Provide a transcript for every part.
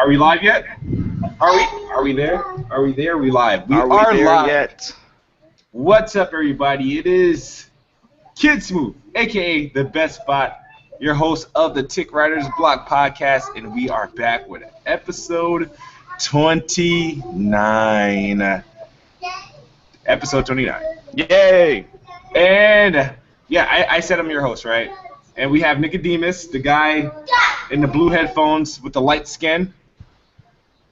Are we live yet? Are we there? Are we there? Are we live? We are there live yet? What's up, everybody? It is Kid Smooth, aka the best spot, your host of the TiC Writers Block podcast, and we are back with episode 29. Episode 29. Yay! And yeah, I said I'm your host, right? And we have Nicodemus, the guy in the blue headphones with the light skin.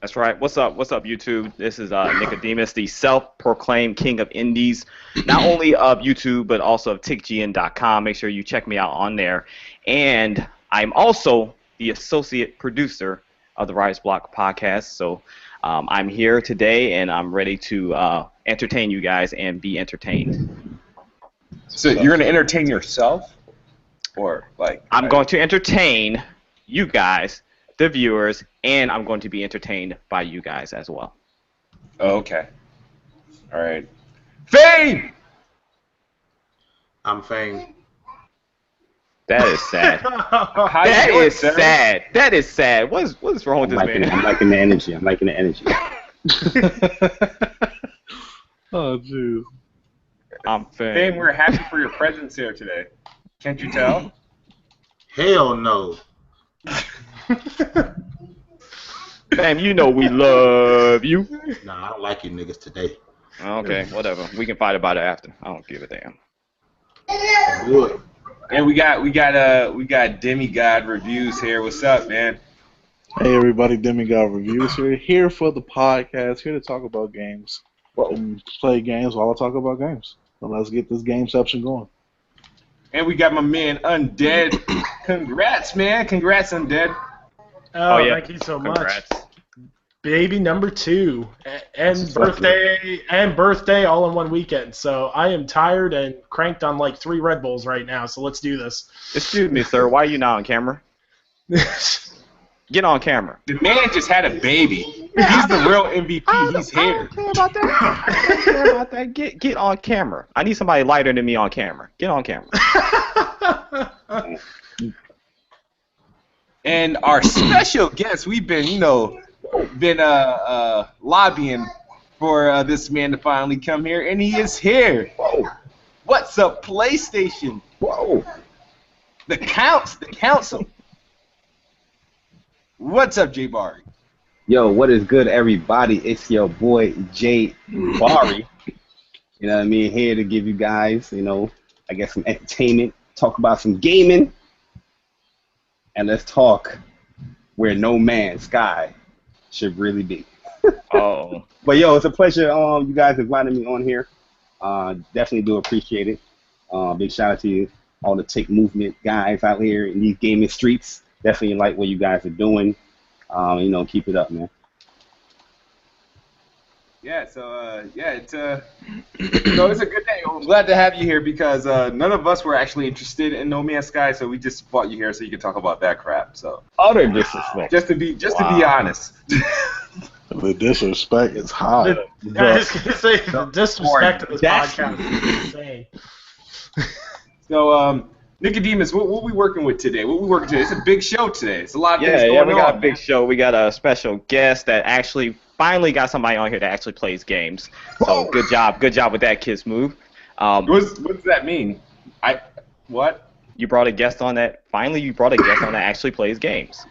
That's right. What's up? What's up, YouTube? This is Nicodemus, the self-proclaimed king of indies, not only of YouTube, but also of TiCGN.com. Make sure you check me out on there. And I'm also the associate producer of the Writers Block podcast. So I'm here today, and I'm ready to entertain you guys and be entertained. So you're going to entertain yourself? Or like I'm going to entertain you guys, the viewers, and I'm going to be entertained by you guys as well. Oh, okay. All right. Fame! I'm Fame. That is sad. That is sad. That is sad. What is wrong with this man? I'm liking the energy. I'm liking the energy. Oh, jeez. I'm Fame. Fame, we're happy for your presence here today. Can't you tell? Hell no. Fame, you know we love you. Nah, I don't like you niggas today. Okay, whatever. We can fight about it after. I don't give a damn. Good. And we got Demigod Reviews here. What's up, man? Hey everybody, Demigod Reviews here for the podcast, here to talk about games. And play games while I talk about games. So let's get this gameception going. And we got my man Undead. Congrats, man. Congrats, Undead. Oh, yeah. Thank you so Congrats. much. Baby number 2. And That's birthday all in one weekend. So I am tired and cranked on like 3 Red Bulls right now, so let's do this. Excuse me, sir. Why are you not on camera? Get on camera. The man just had a baby. He's the real MVP. He's here. I don't care about that. I don't care about that. Get on camera. I need somebody lighter than me on camera. Get on camera. And our special guest, we've been, lobbying for this man to finally come here, and he is here. Whoa. What's up, PlayStation? Whoa. The council. What's up, J Bari? Yo, what is good, everybody? It's your boy, J Bari. You know what I mean? Here to give you guys, some entertainment, talk about some gaming, and let's talk where no man's sky should really be. Oh. But, yo, it's a pleasure you guys inviting me on here. Definitely do appreciate it. Big shout out to you, all the TiC movement guys out here in these gaming streets. Definitely like what you guys are doing. Keep it up, man. Yeah, so it's it's a good day. I'm glad to have you here because none of us were actually interested in No Man's Sky, so we just brought you here so you can talk about that crap. So Utter disrespect. just to be honest. The disrespect is high. I was going to say, the disrespect to this podcast is insane. So, Nicodemus, what we working with today? It's a big show today. It's a lot of things going on. Yeah, we got a big show. We got a special guest that actually finally got somebody on here that actually plays games. So good job with that, Kid Smooth. What does that mean? What? You brought a guest on that. Finally, you brought a guest on that actually plays games.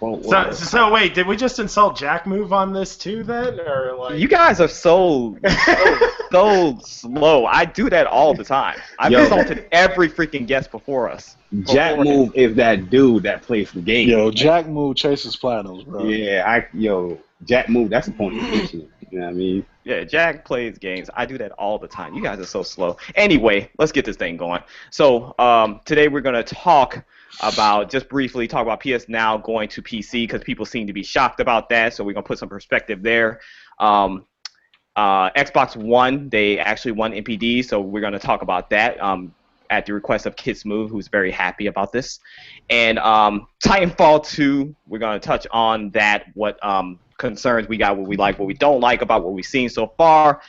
So wait, did we just insult Jack Move on this too then, or like? You guys are so slow. I do that all the time. I've insulted every freaking guest before us. Jack Move is that dude that plays the game. Yo, Jack Move chases platinums, bro. Yeah, Jack Move, that's a point of contention. You know what I mean? Yeah, Jack plays games. I do that all the time. You guys are so slow. Anyway, let's get this thing going. So today we're going to talk about PS Now going to PC because people seem to be shocked about that. So we're going to put some perspective there. Xbox One, they actually won NPD, so we're going to talk about that at the request of Kid Smooth, who's very happy about this. And Titanfall 2, we're going to touch on that, what concerns we got, what we like, what we don't like about what we've seen so far.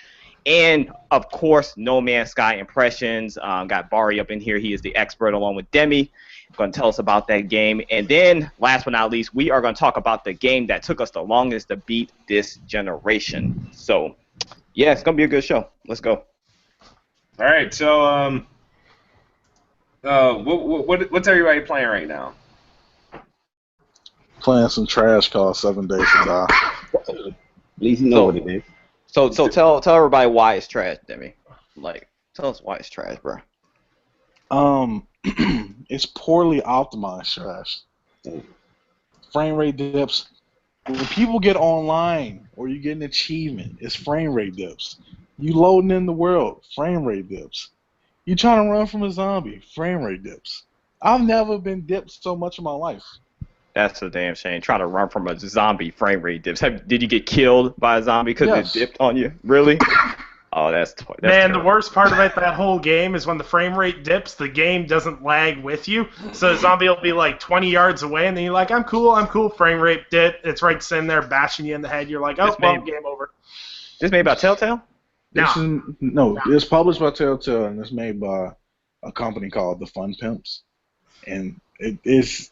And, of course, No Man's Sky impressions. Got Bari up in here. He is the expert along with Demi. going to tell us about that game. And then, last but not least, we are going to talk about the game that took us the longest to beat this generation. So, yeah, it's going to be a good show. Let's go. All right, so what's everybody playing right now? Playing some trash called 7 Days to Die. At least you know what it is. So tell everybody why it's trash, Demi. Like, tell us why it's trash, bro. It's poorly optimized trash. Frame rate dips. When people get online or you get an achievement, it's frame rate dips. You loading in the world, frame rate dips. You trying to run from a zombie, frame rate dips. I've never been dipped so much in my life. That's a damn shame. Trying to run from a zombie, frame rate dips. Did you get killed by a zombie because Yes. it dipped on you? Really? Oh, that's Man, terrible. the worst part about that whole game is when the frame rate dips, the game doesn't lag with you. So the zombie will be like 20 yards away, and then you're like, I'm cool, frame rate dip. It's right sitting there bashing you in the head. You're like, oh, This well, made- game over. This made by Telltale? It's published by Telltale and it's made by a company called The Fun Pimps. And it's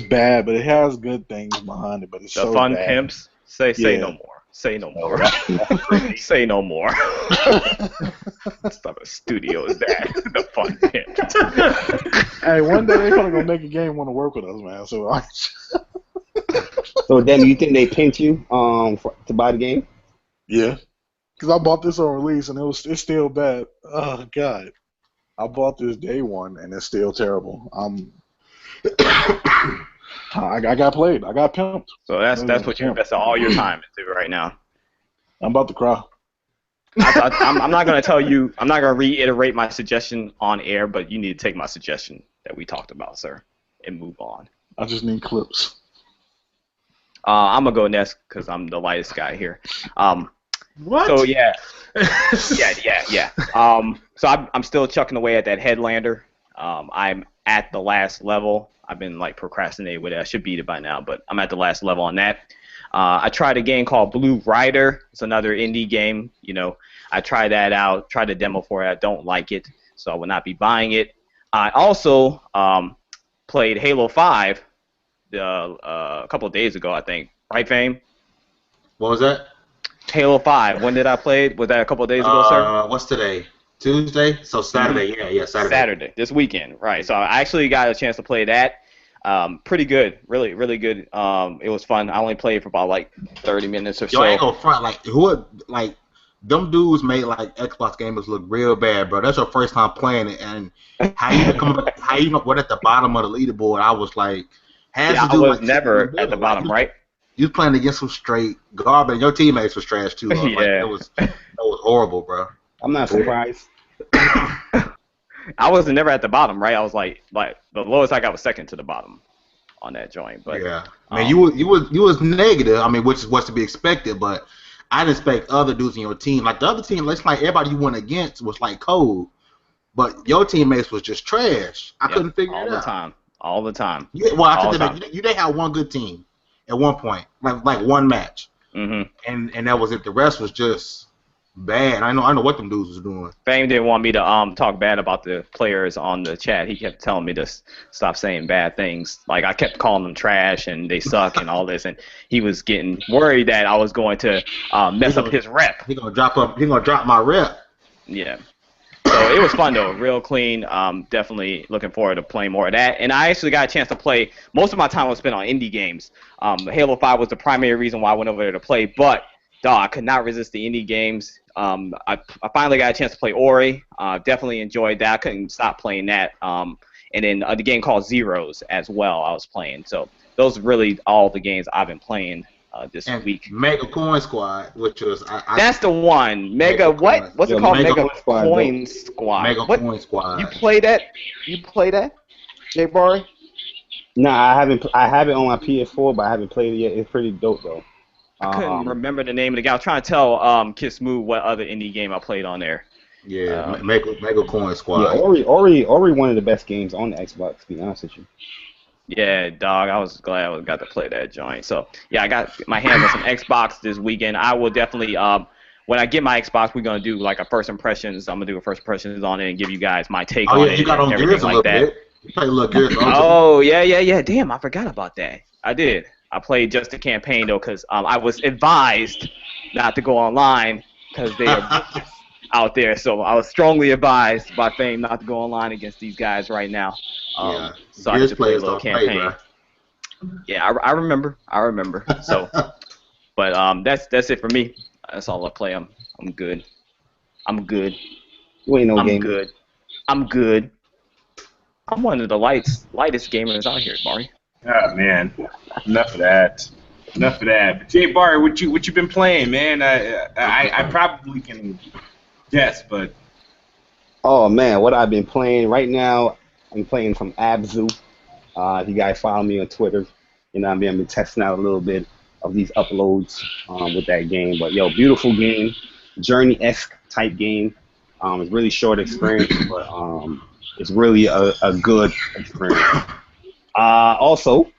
bad, but it has good things behind it. But it's The so Fun bad. Pimps? Say Yeah. no more. Say no more. Say no more. What type of studio is that? The Fun Pimps. Hey, one day they're probably gonna make a game want to work with us, man. So So, Demi, you think they pimped you to buy the game? yeah, because I bought this on release and it's still bad. Oh God, I bought this day one and it's still terrible. I got played. I got pimped. So that's what you invest all your time into right now. I'm about to cry. I'm not going to tell you, I'm not going to reiterate my suggestion on air, but you need to take my suggestion that we talked about, sir, and move on. I just need clips. I'm going to go next because I'm the lightest guy here. What? So, yeah. Yeah. So I'm still chucking away at that Headlander. I'm at the last level. I've been like procrastinating with it. I should beat it by now, but I'm at the last level on that. I tried a game called Blue Rider. It's another indie game. You know, I tried that out, tried a demo for it. I don't like it, so I will not be buying it. I also played Halo 5 a couple of days ago, I think. Right, Fame? What was that? Halo 5. When did I play it? Was that a couple of days ago, sir? What's today? Tuesday? So Saturday, yeah, Saturday. Saturday, this weekend, right. So I actually got a chance to play that. Pretty good, really, really good. It was fun. I only played for about like 30 minutes or Yo, so. I ain't gonna front, like them dudes made like Xbox gamers look real bad, bro. That's your first time playing it, and how you what at the bottom of the leaderboard? I was like, I was never at the bottom, right? You was playing against some straight garbage. Your teammates was trash too. Bro. Yeah. Like, that was horrible, bro. I'm not surprised. I was never at the bottom, right? I was like the lowest I got was second to the bottom on that joint. But yeah, man, you was negative. I mean, which is what's to be expected, but I didn't expect other dudes in your team. Like the other team, it's like everybody you went against was like cold, but your teammates was just trash. I couldn't figure it out. All the time. Yeah, well, I think you did have one good team at one point, like one match, and that was it. The rest was just bad. I know what them dudes was doing. Fame didn't want me to talk bad about the players on the chat. He kept telling me to stop saying bad things. Like I kept calling them trash and they suck and all this, and he was getting worried that I was going to mess up his rep. He gonna drop my rep. Yeah. So it was fun though, real clean. Definitely looking forward to playing more of that. And I actually got a chance to play. Most of my time was spent on indie games. Halo 5 was the primary reason why I went over there to play, but I could not resist the indie games. I finally got a chance to play Ori. Definitely enjoyed that. I couldn't stop playing that. And then the game called Zeros as well I was playing. So those are really all the games I've been playing this week. Mega Coin Squad, which was that's the one. Mega what? What's it called? Mega Coin Squad. Mega Coin Squad. You play that? Jay Bari? Nah, I have it on my PS4, but I haven't played it yet. It's pretty dope though. I couldn't remember the name of the game. I was trying to tell Kid Smooth what other indie game I played on there. Yeah, Mega Coin Squad. Yeah, Ori, one of the best games on the Xbox. To be honest with you. Yeah, dog. I was glad I got to play that joint. So yeah, I got my hands on some Xbox this weekend. I will definitely when I get my Xbox, we're gonna do like a first impressions. I'm gonna do a first impressions on it and give you guys my take on it. You got on and Gears everything like that. Bit. You play a little Gears Ultimate. Oh, yeah. Damn, I forgot about that. I did. I played just the campaign, though, because I was advised not to go online because they are vicious out there. So I was strongly advised by Fame not to go online against these guys right now. Yeah. So I Gears just play a players little don't play, campaign. bro. Yeah, I remember. So, but that's it for me. That's all I play. I'm good. I'm good. You ain't no I'm gamer. good. I'm good. I'm one of the lightest gamers out here, Bari. Oh man, enough of that. Enough of that. But Jay Bari, what you been playing, man? I probably can guess, but Oh man, what I've been playing right now, I'm playing some Abzu. If you guys follow me on Twitter, you know what I mean, I've been testing out a little bit of these uploads with that game. But yo, beautiful game, journey-esque type game. It's really short experience, but it's really a good experience. Also,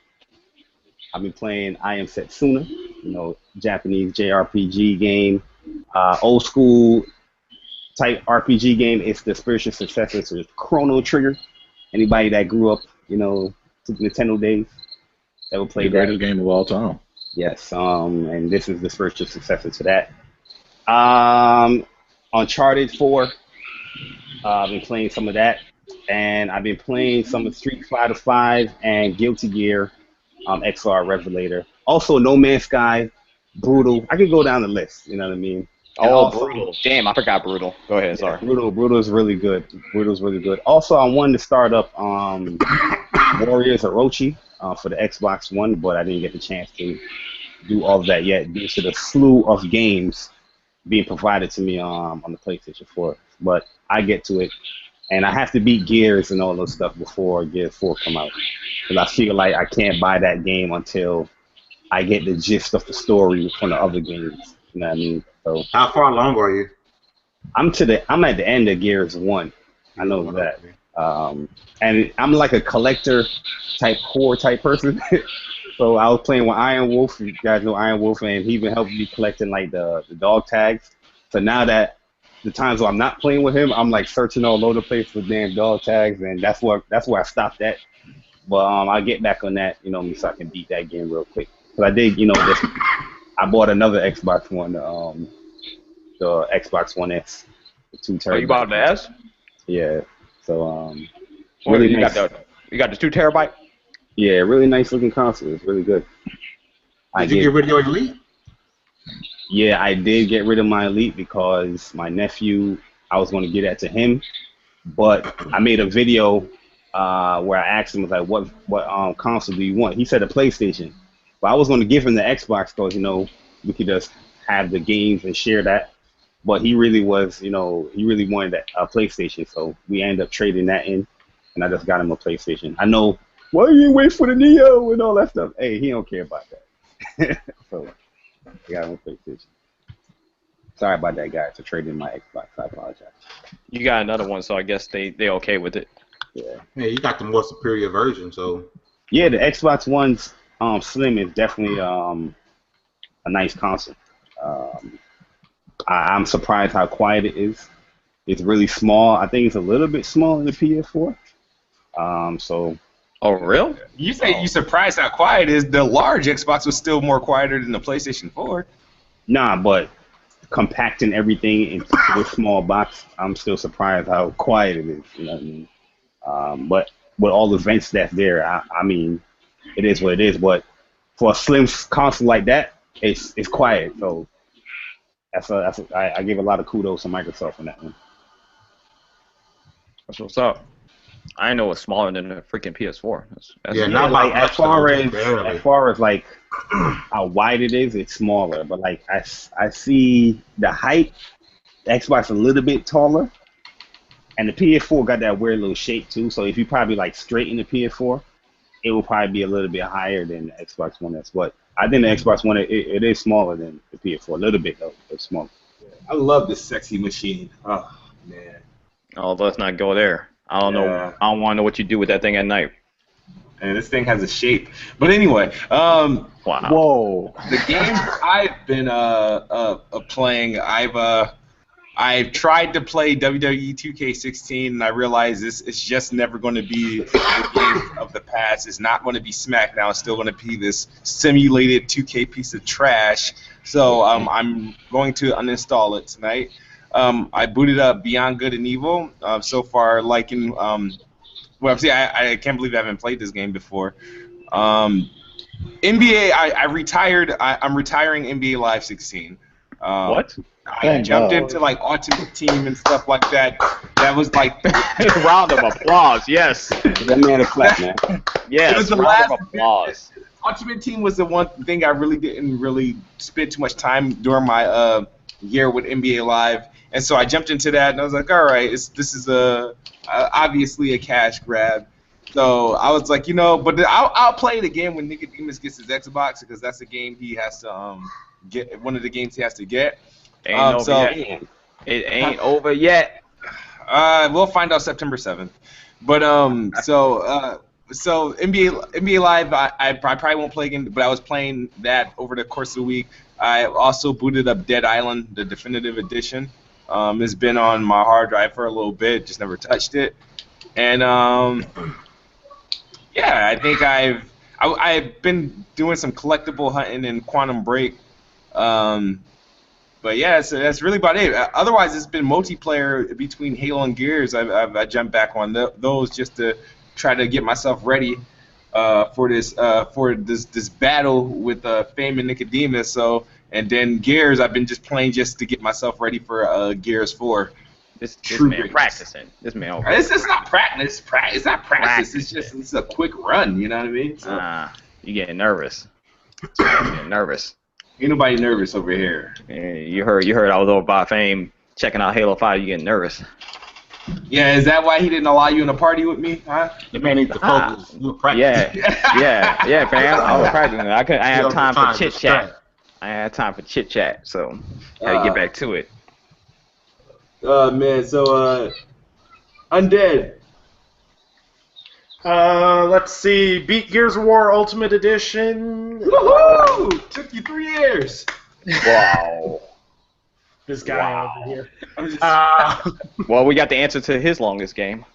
I've been playing I Am Setsuna, you know, Japanese JRPG game, old school type RPG game. It's the spiritual successor to Chrono Trigger. Anybody that grew up, you know, Super Nintendo days, that would play The that. greatest game of all time. Yes, and this is the spiritual successor to that. Uncharted 4, I've been playing some of that, and I've been playing some of Street Fighter 5 and Guilty Gear XR Revelator. Also, No Man's Sky, Brutal. I could go down the list, you know what I mean? And Oh, also, Brutal. Damn, I forgot Brutal. Go ahead, sorry. Brutal is really good. Brutal's really good. Also, I wanted to start up Warriors Orochi for the Xbox One, but I didn't get the chance to do all of that yet due to the slew of games being provided to me on the PlayStation 4. But I get to it, and I have to beat Gears and all those stuff before Gears 4 come out, because I feel like I can't buy that game until I get the gist of the story from the other games. You know what I mean? So How far along are you? I'm at the end of Gears 1. I know that. And I'm like a collector type core type person. So I was playing with Iron Wolf. You guys know Iron Wolf, and he been helping me collecting like the dog tags. So now that the times where I'm not playing with him, I'm like searching all over the place for damn dog tags, and that's where I stopped at. But I'll get back on that, you know, so I can beat that game real quick. Cause I did, you know, I bought another Xbox One, the Xbox One S, the 2 terabyte. Oh, you bought the S? Yeah. So Really, really you nice. got the 2 terabyte? Yeah, really nice looking console. It's really good. Did you get rid of your Elite? Yeah, I did get rid of my Elite because my nephew, I was going to get that to him, but I made a video where I asked him, like, what console do you want? He said a PlayStation, but I was going to give him the Xbox because, you know, we could just have the games and share that. But he really was, you know, he really wanted a PlayStation, so we ended up trading that in, and I just got him a PlayStation. I know, why you didn't wait for the Neo and all that stuff? Hey, he don't care about that. So I got him a PlayStation. Sorry about that, guys, for trading my Xbox. I apologize. You got another one, so I guess they okay with it. Yeah. Yeah, you got the more superior version, so. Yeah, the Xbox One's Slim is definitely a nice console. I'm surprised how quiet it is. It's really small. I think it's a little bit smaller than the PS4. So. Oh, real? You say you surprised how quiet it is. The large Xbox was still more quieter than the PlayStation 4. Nah, but compacting everything into a small box, I'm still surprised how quiet it is. You know what I mean? But with all the vents that's there, I mean, it is what it is. But for a slim console like that, it's quiet. So I give a lot of kudos to Microsoft on that one. That's what's up. I know it's smaller than the freaking PS4. That's Yeah, Yeah, not like by as much, far though, barely. as far as like how wide it is, it's smaller. But like I see the height, the Xbox a little bit taller, and the PS4 got that weird little shape too. So if you probably like straighten the PS4, it will probably be a little bit higher than the Xbox One S. But I think the Xbox One it is smaller than the PS4, a little bit though, but smaller. I love this sexy machine. Oh man. Oh, let's not go there. I don't know. Yeah. I don't want to know what you do with that thing at night. And this thing has a shape. But anyway, Wow. Whoa. the games I've been playing, I've tried to play WWE 2K16, and I realized it's just never going to be the game of the past. It's not going to be SmackDown. It's still going to be this simulated 2K piece of trash. So I'm going to uninstall it tonight. I booted up Beyond Good and Evil. So far, liking. Well, see, I can't believe I haven't played this game before. NBA, I retired. I'm retiring NBA Live 16. What? I jumped into like Ultimate Team and stuff like that. That was like round of applause. Yes. That man a clap, man. Yes. It was the round last of applause. Ultimate Team was the one thing I really didn't really spend too much time during my year with NBA Live, and so I jumped into that, and I was like, all right, this is obviously a cash grab. So I was like, but I'll play it again when Nicodemus gets his Xbox, because that's a game he has to get. One of the games he has to get. Ain't over yet. It ain't over yet. We'll find out September 7th. But so NBA Live, I probably won't play again, but I was playing that over the course of the week. I also booted up Dead Island, the definitive edition. It's been on my hard drive for a little bit, just never touched it. And yeah, I think I've been doing some collectible hunting in Quantum Break. But yeah, so that's really about it. Otherwise, it's been multiplayer between Halo and Gears. I jumped back on those just to try to get myself ready for this battle with Fame and Nicodemus. So, and then Gears, I've been just playing just to get myself ready for Gears 4. This man practicing. This man over. It's not practice. It's not practice. It's a quick run. You know what I mean? So, you getting nervous. Ain't nobody nervous over here. Yeah, you heard I was over by Fame checking out Halo 5. You getting nervous? Yeah, is that why he didn't allow you in a party with me? Huh? The man needs to focus. You were practicing. Yeah, fam. I was practicing. I didn't have time for chit chat. I had time for chit chat, so had to get back to it. Man, so Undead. Let's see. Beat Gears of War Ultimate Edition. Woohoo! Took you 3 years. Wow. This guy over here. Well, we got the answer to his longest game.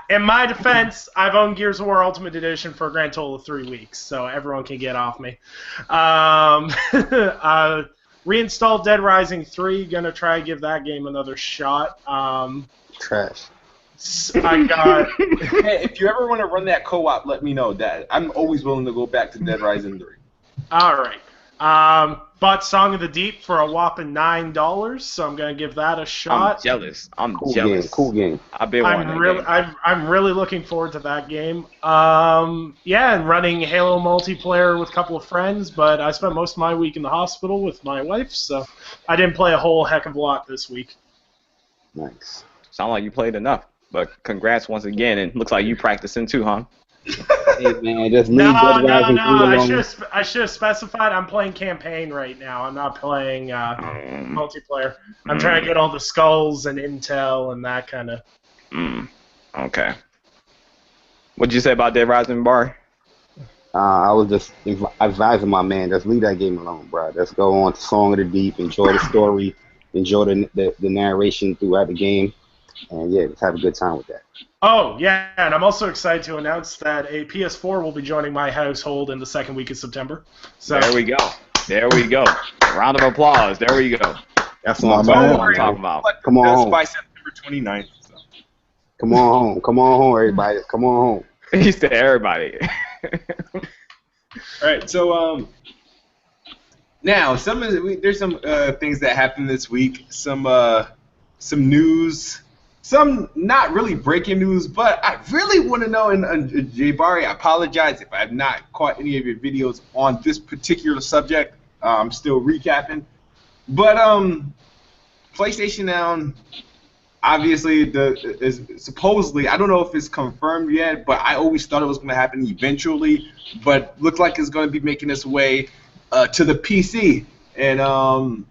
In my defense, I've owned Gears of War Ultimate Edition for a grand total of 3 weeks, so everyone can get off me. Reinstalled Dead Rising 3. Gonna try to give that game another shot. Trash. I got. Hey, if you ever want to run that co-op, let me know. That I'm always willing to go back to Dead Rising 3. All right. Bought Song of the Deep for a whopping $9, so I'm gonna give that a shot. I'm jealous. Cool game. I've been wanting that game. I'm really looking forward to that game. Yeah, and running Halo multiplayer with a couple of friends, but I spent most of my week in the hospital with my wife, so I didn't play a whole heck of a lot this week. Nice. Sound like you played enough, but congrats once again, and looks like you practicing too, huh? Hey man, just leave No. I should have specified. I'm playing campaign right now. I'm not playing multiplayer. I'm trying to get all the skulls and intel and that kind of. Okay. What'd you say about Dead Rising, Bari? I was just advising my man, just leave that game alone, bro. Let's go on to Song of the Deep, enjoy the story, enjoy the narration throughout the game, and yeah, just have a good time with that. Oh, yeah, and I'm also excited to announce that a PS4 will be joining my household in the second week of September. So there we go. Round of applause. There we go. That's what I'm talking about. Come on home. By September 29th. So. Come on home, everybody. Come on home. He said everybody. All right, so now there's some things that happened this week. Some news. Some not really breaking news, but I really want to know, and Jay Bari, I apologize if I have not caught any of your videos on this particular subject. I'm still recapping. But PlayStation Now, obviously, is supposedly, I don't know if it's confirmed yet, but I always thought it was going to happen eventually, but looks like it's going to be making its way to the PC. And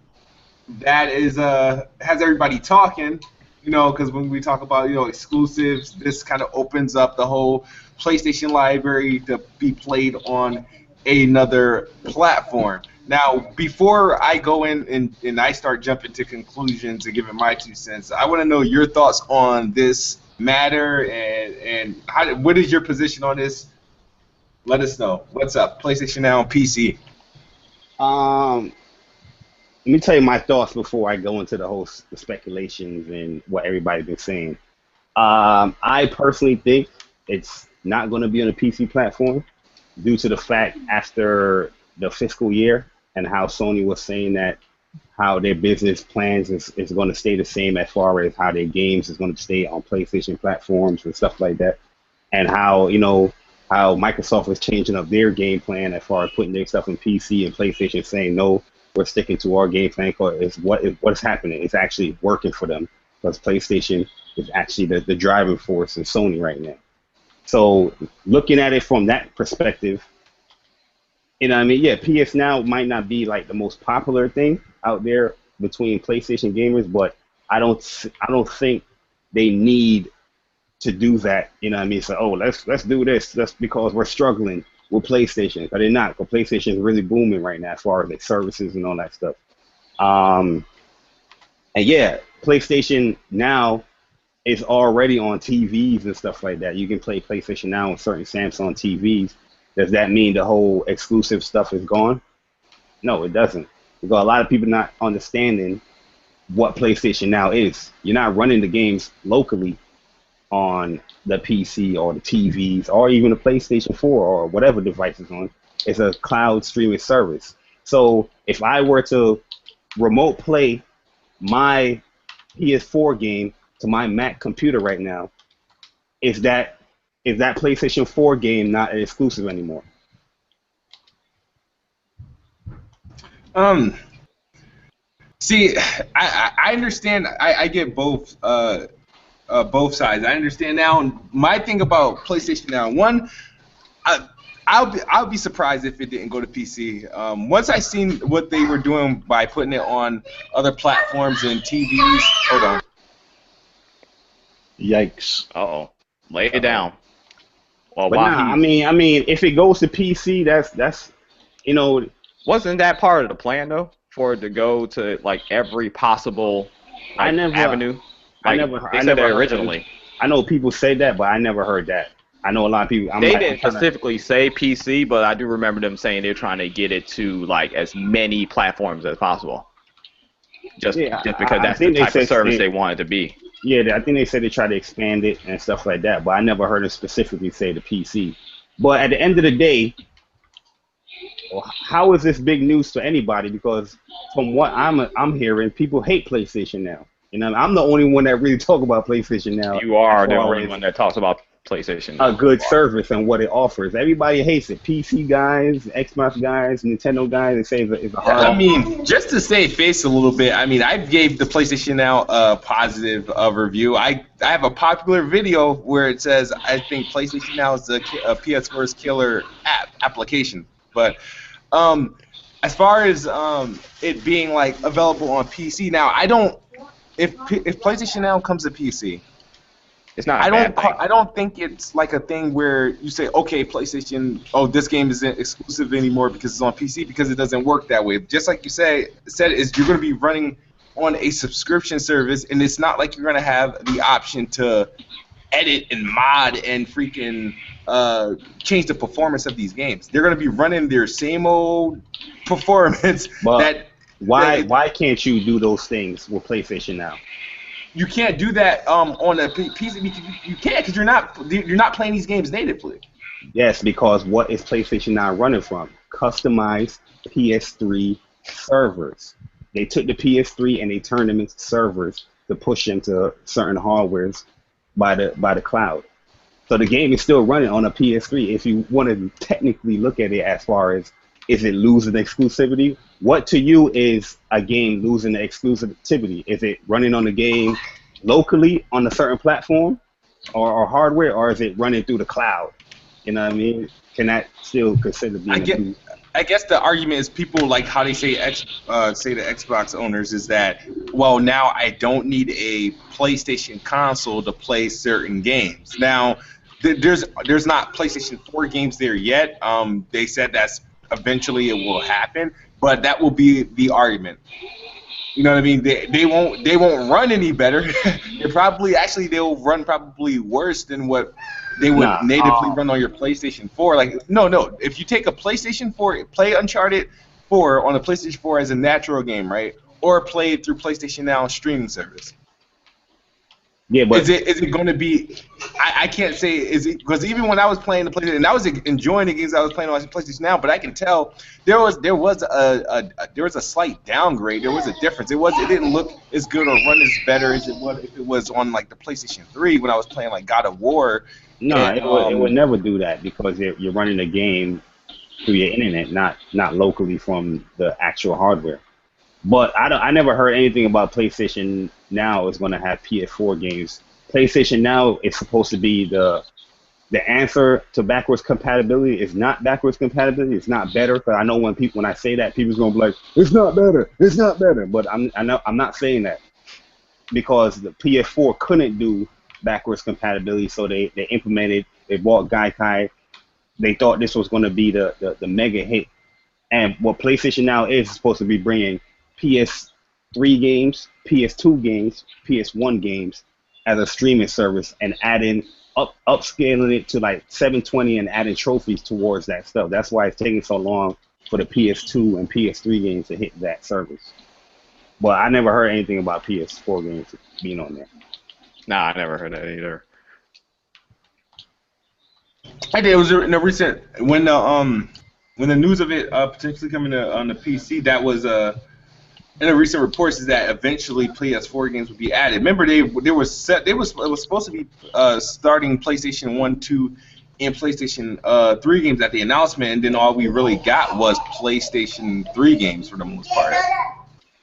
that is has everybody talking. You know, because when we talk about, exclusives, this kind of opens up the whole PlayStation library to be played on another platform. Now, before I go in and I start jumping to conclusions and giving my 2 cents, I want to know your thoughts on this matter and what is your position on this? Let us know. What's up? PlayStation Now and PC. Let me tell you my thoughts before I go into the speculations and what everybody's been saying. I personally think it's not going to be on a PC platform due to the fact after the fiscal year and how Sony was saying that how their business plans is going to stay the same as far as how their games is going to stay on PlayStation platforms and stuff like that, and how how Microsoft was changing up their game plan as far as putting their stuff in PC and PlayStation, saying no, we're sticking to our game plan because what is happening. It's actually working for them because PlayStation is actually the driving force in Sony right now. So looking at it from that perspective, I mean, yeah, PS Now might not be like the most popular thing out there between PlayStation gamers, but I don't think they need to do that. You know what I mean? So, let's do this. That's because we're struggling with PlayStation. But they're not, because PlayStation is really booming right now as far as like services and all that stuff. And yeah, PlayStation Now is already on TVs and stuff like that. You can play PlayStation Now on certain Samsung TVs. Does that mean the whole exclusive stuff is gone? No, it doesn't. Because a lot of people not understanding what PlayStation Now is. You're not running the games locally on the PC or the TVs or even the PlayStation 4 or whatever device is on. It's a cloud streaming service. So if I were to remote play my PS4 game to my Mac computer right now, is that PlayStation 4 game not an exclusive anymore? See, I understand. I get both sides. I understand now. My thing about PlayStation Now, one, I'll be surprised if it didn't go to PC. Once I seen what they were doing by putting it on other platforms and TVs. Hold on. Yikes. Uh-oh. Lay it down. Well, But nah, I mean, if it goes to PC, that's wasn't that part of the plan though, for it to go to like every possible avenue? I Like, never. They I said never that heard originally. it. I know people say that, but I never heard that. I know a lot of people. They didn't specifically say PC, but I do remember them saying they're trying to get it to like as many platforms as possible. Just because that's the type of service they want it to be. Yeah, I think they said they try to expand it and stuff like that, but I never heard them specifically say the PC. But at the end of the day, how is this big news to anybody? Because from what I'm hearing, people hate PlayStation Now. I'm the only one that really talk about PlayStation Now. You are the only one that talks about PlayStation Now. A good service and what it offers. Everybody hates it. PC guys, Xbox guys, Nintendo guys, they say it's a hard. I mean, just to save face a little bit, I mean, I gave the PlayStation Now a positive review. I have a popular video where it says I think PlayStation Now is a PS4's killer application. But as far as it being like available on PC now, I don't. If PlayStation Now comes to PC, it's not. I don't think it's like a thing where you say, okay, PlayStation, this game isn't exclusive anymore because it's on PC, because it doesn't work that way. Just like you said is you're going to be running on a subscription service, and it's not like you're going to have the option to edit and mod and freaking change the performance of these games. They're going to be running their same old performance. Why can't you do those things with PlayStation Now? You can't do that on a PC. You can't because you're not playing these games natively. Yes, because what is PlayStation Now running from? Customized PS3 servers. They took the PS3 and they turned them into servers to push into certain hardwares by the cloud. So the game is still running on a PS3. If you want to technically look at it as far as is it losing exclusivity? What to you is a game losing the exclusivity? Is it running on the game locally on a certain platform or hardware, or is it running through the cloud? You know what I mean? Can that still consider being I guess the argument is people like how they say the Xbox owners is that, well, now I don't need a PlayStation console to play certain games. Now, there's not PlayStation 4 games there yet. They said that's eventually it will happen, but that will be the argument. You know what I mean? They won't run any better. They'll run probably worse than what they would natively run on your PlayStation 4. Like no, if you take a PlayStation 4, play Uncharted 4 on a PlayStation 4 as a natural game, right? Or play it through PlayStation Now streaming service. Yeah, but is it going to be? I can't say is it, because even when I was playing the PlayStation, and I was enjoying the games I was playing on PlayStation Now, but I can tell there was a slight downgrade. There was a difference. It didn't look as good or run as better as it would if it was on like the PlayStation 3 when I was playing like God of War. No, it would never do that because you're running the game through your internet, not locally from the actual hardware. But I never heard anything about PlayStation Now is going to have PS4 games. PlayStation Now is supposed to be the answer to backwards compatibility. It's not backwards compatibility. It's not better. Because I know when I say that, people's going to be like, it's not better. It's not better. But I'm not saying that because the PS4 couldn't do backwards compatibility, so they implemented. They bought Gaikai. They thought this was going to be the mega hit. And what PlayStation Now is supposed to be bringing PS3 games, PS2 games, PS1 games as a streaming service and upscaling it to like 720 and adding trophies towards that stuff. That's why it's taking so long for the PS2 and PS3 games to hit that service. But I never heard anything about PS4 games being on there. Nah, I never heard that either. I did. It was in a recent when the news of it potentially coming on the PC. That was in the recent reports is that eventually PS4 games would be added. Remember, it was supposed to be starting PlayStation 1, 2, and PlayStation 3 games at the announcement, and then all we really got was PlayStation 3 games for the most part.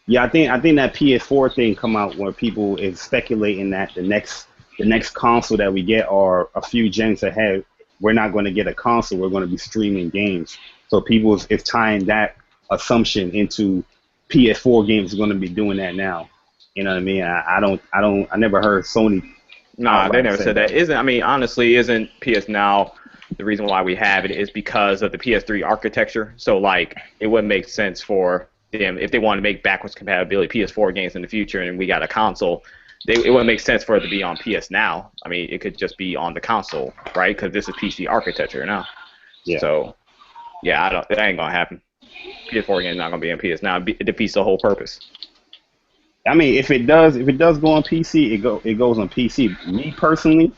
Yeah, I think that PS4 thing come out where people is speculating that the next console that we get are a few gens ahead. We're not going to get a console. We're going to be streaming games. So people is tying that assumption into PS4 games are going to be doing that now. You know what I mean? I never heard Sony. Nah, they never said that. Honestly, isn't PS Now the reason why we have it is because of the PS3 architecture. So like, it wouldn't make sense for them if they want to make backwards compatibility PS4 games in the future, and we got a console. It wouldn't make sense for it to be on PS Now. I mean, it could just be on the console, right? Because this is PC architecture now. Yeah. So, yeah, that ain't gonna happen. PS4 game is not gonna be on PS Now. It defeats the whole purpose. I mean, if it does go on PC, it goes on PC. Me personally,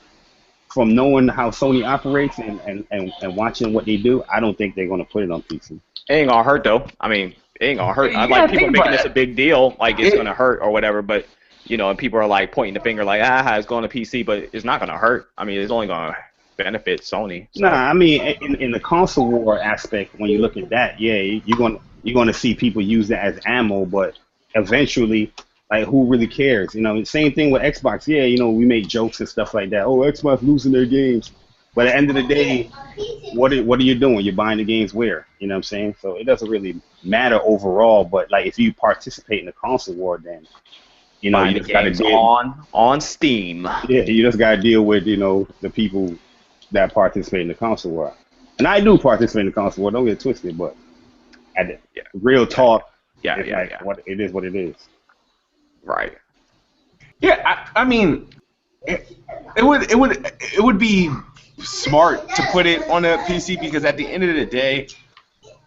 from knowing how Sony operates and watching what they do, I don't think they're gonna put it on PC. It ain't gonna hurt though. I mean, it ain't gonna hurt. I like people making this a big deal, like it's gonna hurt or whatever. But you know, and people are like pointing the finger, like it's going to PC, but it's not gonna hurt. I mean, it's only gonna benefit Sony. So. Nah, I mean, in the console war aspect, when you look at that, yeah, you're gonna see people use that as ammo, but eventually, like, who really cares? You know, same thing with Xbox. Yeah, you know, we make jokes and stuff like that. Oh, Xbox losing their games, but at the end of the day, what are you doing? You're buying the games where? You know what I'm saying? So it doesn't really matter overall. But like, if you participate in the console war, then you know you just got to deal on Steam. Yeah, you just got to deal with the people that participate in the console war. And I do participate in the console war. Don't get twisted, but real talk. Yeah. What it is, what it is. Right. Yeah, I mean, it would be smart to put it on a PC because at the end of the day,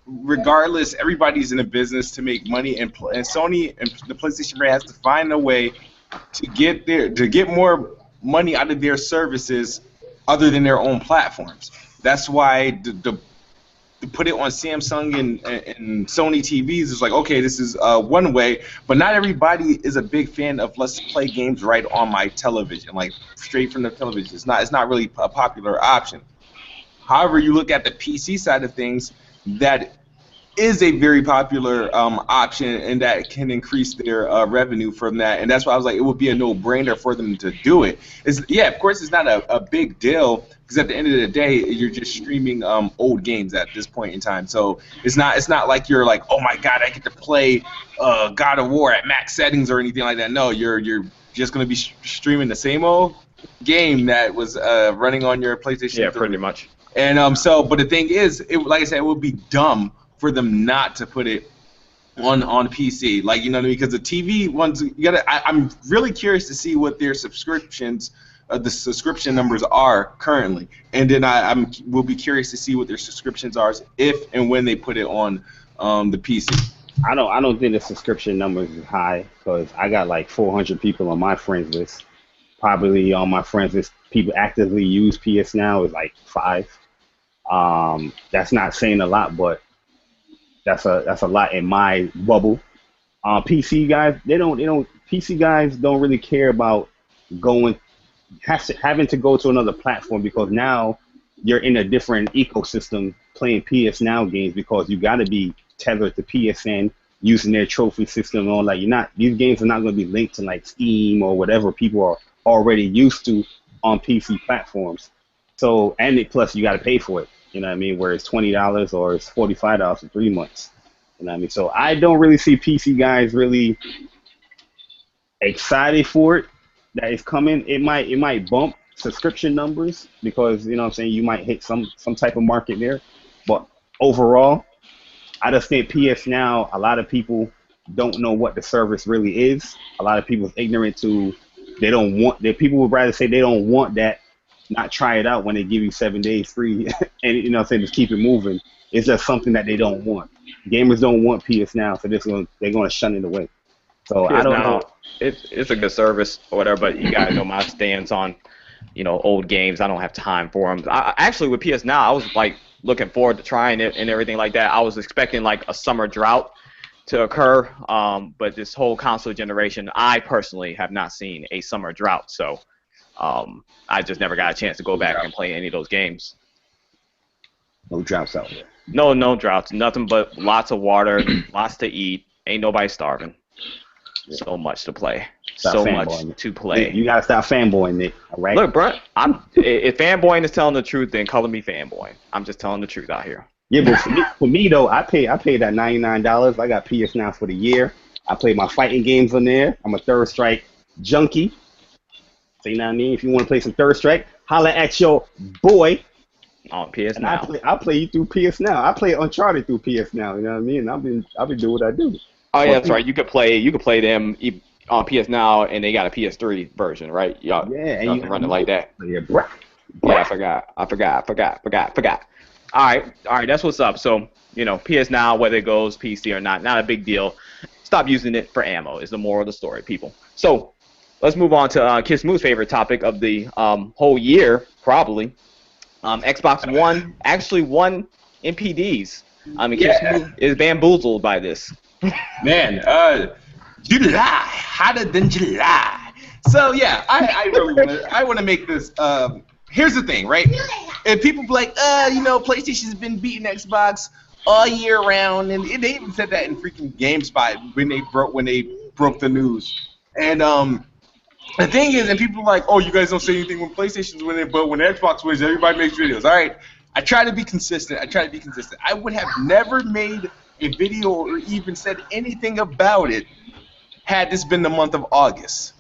regardless, everybody's in a business to make money, and Sony and the PlayStation brand has to find a way to get more money out of their services other than their own platforms. That's why to put it on Samsung and Sony TVs is like, okay, this is one way, but not everybody is a big fan of let's play games right on my television, like straight from the television. It's not really a popular option. However, you look at the PC side of things, that is a very popular option, and that can increase their revenue from that. And that's why I was like, it would be a no-brainer for them to do it. Of course, it's not a big deal because at the end of the day, you're just streaming old games at this point in time. So it's not like you're like, oh my God, I get to play God of War at max settings or anything like that. No, you're just gonna be streaming the same old game that was running on your PlayStation. Yeah, pretty much. And but the thing is, like I said, it would be dumb for them not to put it on PC. Like, you know what I mean? Because the TV ones, I'm really curious to see what their subscriptions, the subscription numbers are currently, and then will be curious to see what their subscriptions are if and when they put it on the PC. I don't think the subscription numbers is high because I got like 400 people on my friends list. Probably on my friends list, people actively use PS Now is like 5. That's not saying a lot, but that's a lot in my bubble. PC guys, PC guys don't really care about having to go to another platform because now you're in a different ecosystem playing PS Now games because you got to be tethered to PSN using their trophy system and all that. These games are not going to be linked to like Steam or whatever people are already used to on PC platforms. So, plus you got to pay for it. You know what I mean? Where it's $20 or it's $45 for 3 months. You know what I mean? So I don't really see PC guys really excited for it that it's coming. It might bump subscription numbers because, you know what I'm saying, you might hit some type of market there. But overall, I just think PS Now, a lot of people don't know what the service really is. A lot of people are ignorant to, people would rather say they don't want that, not try it out when they give you 7 days free and, you know what I'm saying, just keep it moving. It's just something that they don't want. Gamers don't want PS Now, so they're going to shun it away. So PS I don't Now, know. It's a good service or whatever, but you gotta know my stance on, old games. I don't have time for them. Actually, with PS Now, I was like looking forward to trying it and everything like that. I was expecting like a summer drought to occur, but this whole console generation, I personally have not seen a summer drought. So I just never got a chance to go back and play any of those games. No droughts out there. No droughts. Nothing but lots of water, lots to eat. Ain't nobody starving. So much to play. Stop fanboying. To play. You gotta stop fanboying, Nick. All right. Look, bro, if fanboying is telling the truth, then color me fanboying. I'm just telling the truth out here. Yeah, but for me though, I paid that $99. I got PS Now for the year. I play my fighting games on there. I'm a Third Strike junkie. So, you know what I mean? If you want to play some Third Strike, holla at your boy. On PS Now. I play you through PS Now. I play Uncharted through PS Now. You know what I mean? I've been doing what I do. Oh yeah, that's right. You could play them on PS Now, and they got a PS3 version, right? Y'all can run it like that. Yeah, bruh. Yeah, I forgot. All right, that's what's up. So, PS Now, whether it goes PC or not a big deal. Stop using it for ammo is the moral of the story, people. So, let's move on to Kid Smooth's favorite topic of the whole year, probably. Xbox One actually won MPDs. Kid Smooth is bamboozled by this. Man, July, hotter than July. So yeah, I really want to make this. Here's the thing, right? If people be like, PlayStation's been beating Xbox all year round, and they even said that in freaking GameSpot when they broke the news. And the thing is, and people are like, oh, you guys don't say anything when PlayStation's winning, but when Xbox wins, everybody makes videos. All right, I try to be consistent. I would have never made a video or even said anything about it had this been the month of August.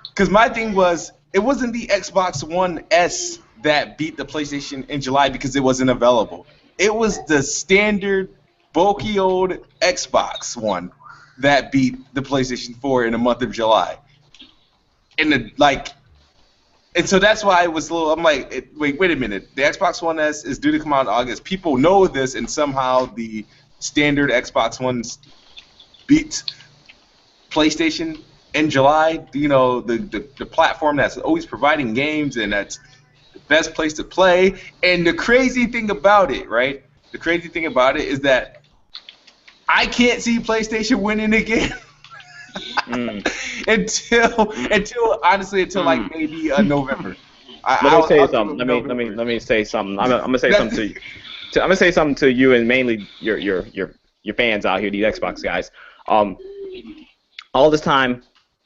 Because my thing was, it wasn't the Xbox One S that beat the PlayStation in July because it wasn't available. It was the standard, bulky old Xbox One that beat the PlayStation 4 in the month of July. And so that's why I was I'm like, wait a minute. The Xbox One S is due to come out in August. People know this, and somehow the standard Xbox One beats PlayStation in July. The platform that's always providing games, and that's the best place to play. And the crazy thing about it, right? The crazy thing about it is that I can't see PlayStation winning again. until like maybe November. Let me say something. I'm gonna say something to you. I'm gonna say something to you and mainly your fans out here, these Xbox guys. All this time,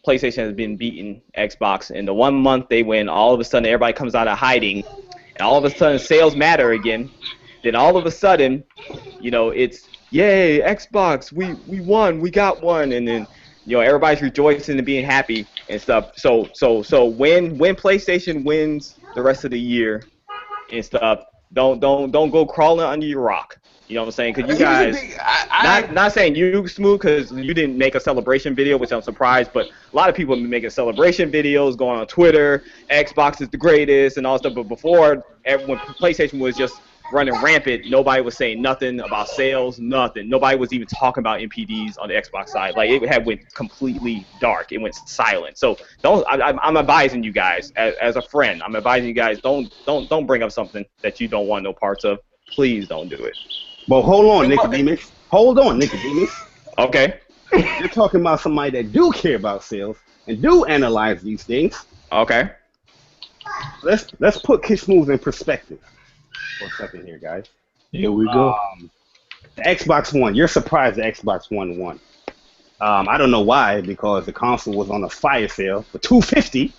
PlayStation has been beating Xbox, and the 1 month they win, all of a sudden everybody comes out of hiding, and all of a sudden sales matter again. Then all of a sudden, it's yay Xbox, we won, we got one, and then everybody's rejoicing and being happy and stuff. So when PlayStation wins the rest of the year and stuff, don't go crawling under your rock. You know what I'm saying? Because you guys, not saying you Smooth, because you didn't make a celebration video, which I'm surprised, but a lot of people have been making celebration videos, going on Twitter, Xbox is the greatest, and all stuff. But before, when PlayStation was just running rampant, nobody was saying nothing about sales, nothing. Nobody was even talking about NPDs on the Xbox side. Like, it had went completely dark. It went silent. So I'm advising you guys, as a friend, I'm advising you guys, don't bring up something that you don't want no parts of. Please don't do it. But hold on, Nicodemus. Hold on, Nicodemus. Okay. You're talking about somebody that do care about sales and do analyze these things. Okay. Let's put Kiss Moves in perspective for a second here, guys. Here we go. The Xbox One. You're surprised the Xbox One won. I don't know why, because the console was on a fire sale for $250.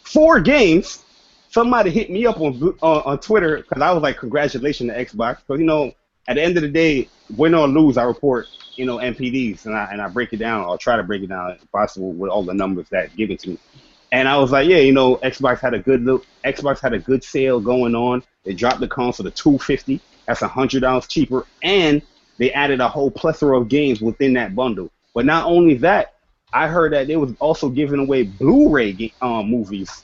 4 games. Somebody hit me up on Twitter because I was like, congratulations to Xbox. Because, you know, at the end of the day, win or lose, I report, you know, NPDs, and I break it down, or try to break it down if possible with all the numbers that given to me. And I was like, yeah, you know, Xbox had a good sale going on. They dropped the console to $250. That's $100 cheaper, and they added a whole plethora of games within that bundle. But not only that, I heard that they was also giving away Blu-ray movies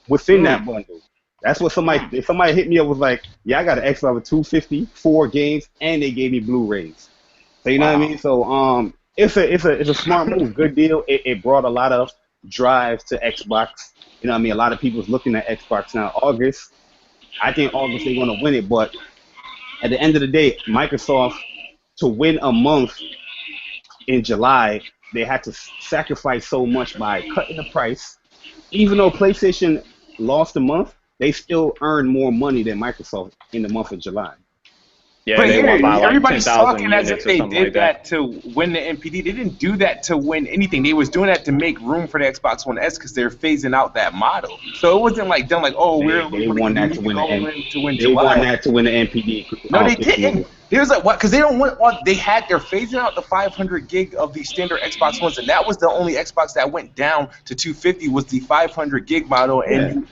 within that bundle. That's what somebody hit me up was like, yeah, I got an Xbox with $250, 4 games, and they gave me Blu-rays. So you know what I mean? So it's a smart move, good deal. It brought a lot of drive to Xbox. You know what I mean? A lot of people's looking at Xbox now. August, I think August they're gonna win it, but at the end of the day, Microsoft, to win a month in July, they had to sacrifice so much by cutting the price. Even though PlayStation lost a month, they still earned more money than Microsoft in the month of July. Yeah, but they won by like everybody's 10,000 talking as if they units or something did like that to win the NPD. They didn't do that to win anything. They was doing that to make room for the Xbox One S because they're phasing out that model. So it wasn't like done like, oh, They won that to win the NPD. They won that to win the NPD. No, they didn't. They was like, what? Because they don't want. They're phasing out the 500 gig of the standard Xbox Ones, and that was the only Xbox that went down to 250 was the 500 gig model, and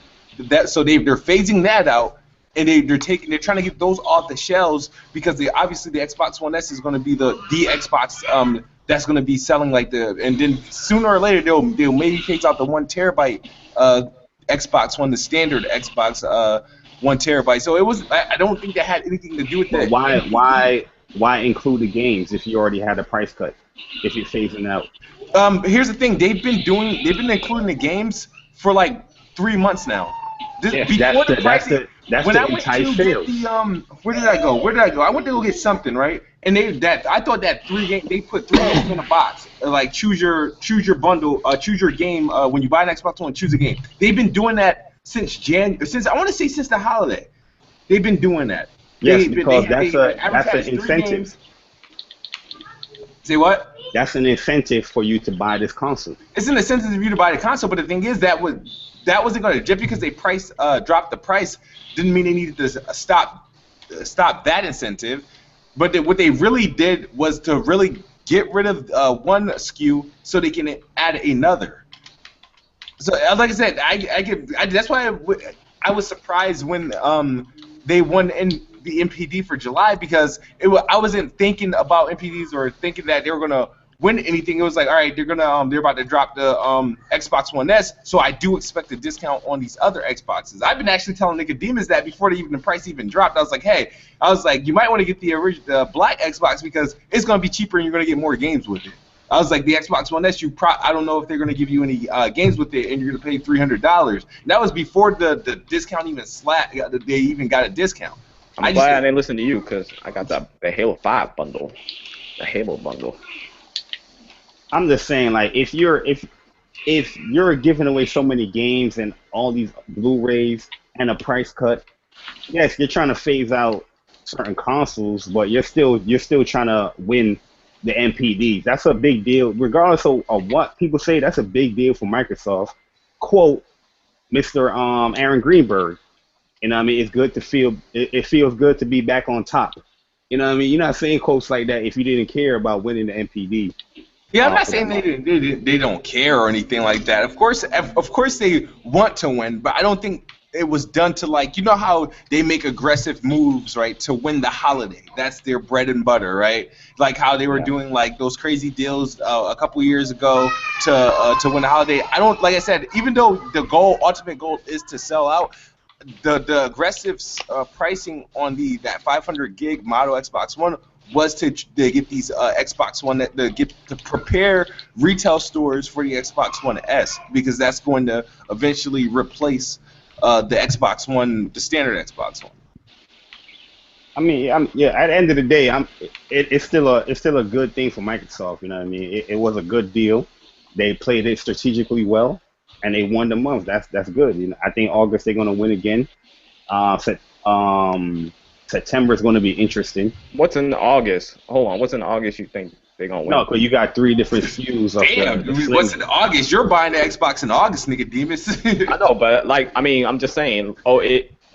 so they're phasing that out. And they're trying to get those off the shelves because obviously the Xbox One S is going to be the Xbox that's going to be selling like and then sooner or later they'll maybe phase out the 1 terabyte Xbox One, the standard Xbox 1 terabyte. So it was, I don't think that had anything to do with that. Why include the games if you already had a price cut? If you're phasing out. Here's the thing, they've been including the games for like 3 months now. That's the entire sales. Where did I go? I went to go get something, right? And I thought that they put 3 games in a box. Like choose your bundle, choose your game. When you buy an Xbox One, choose a game. They've been doing that since I want to say since the holiday. They've been doing that. Yes, because that's an incentive. Say what? That's an incentive for you to buy this console. It's an incentive for you to buy the console, but the thing is that wasn't going to, just because they dropped the price didn't mean they needed to stop that incentive. But what they really did was to really get rid of one SKU so they can add another. So like I said, that's why I was surprised when they won in the NPD for July, because I wasn't thinking about NPDs or thinking that they were going to win anything. It was like, all right, they're about to drop the Xbox One S, so I do expect a discount on these other Xboxes. I've been actually telling Nicodemus that before the price even dropped. I was like, hey, you might want to get the black Xbox because it's going to be cheaper and you're going to get more games with it. I was like, the Xbox One S, I don't know if they're going to give you any games with it, and you're going to pay $300. And that was before the discount even they even got a discount. I'm glad I didn't listen to you because I got the Halo 5 bundle, the Halo bundle. I'm just saying, like, if you're giving away so many games and all these Blu-rays and a price cut, yes, you're trying to phase out certain consoles, but you're still trying to win the NPDs. That's a big deal, regardless of what people say. That's a big deal for Microsoft. Quote Mr. Aaron Greenberg. You know what I mean? It's good to feel. It feels good to be back on top. You know what I mean? You're not saying quotes like that if you didn't care about winning the NPD. Yeah, I'm not saying they don't care or anything like that. Of course they want to win, but I don't think it was done to, like, you know how they make aggressive moves, right, to win the holiday. That's their bread and butter, right? Like how they were doing like those crazy deals a couple years ago to win the holiday. I don't, like I said, even though the ultimate goal is to sell out, the aggressive pricing on that 500 gig model Xbox One was to get these Xbox One to prepare retail stores for the Xbox One S, because that's going to eventually replace the Xbox One, the standard Xbox One. I mean, at the end of the day, it's still a good thing for Microsoft. You know what I mean? It was a good deal. They played it strategically well, and they won the month. That's good. You know, I think August they're going to win again. September is going to be interesting. What's in August? Hold on. What's in August you think they're going to win? No, because you got 3 different SKUs. Damn, what's in August? You're buying the Xbox in August, Nicodemus. I know, but like, I mean, I'm just saying.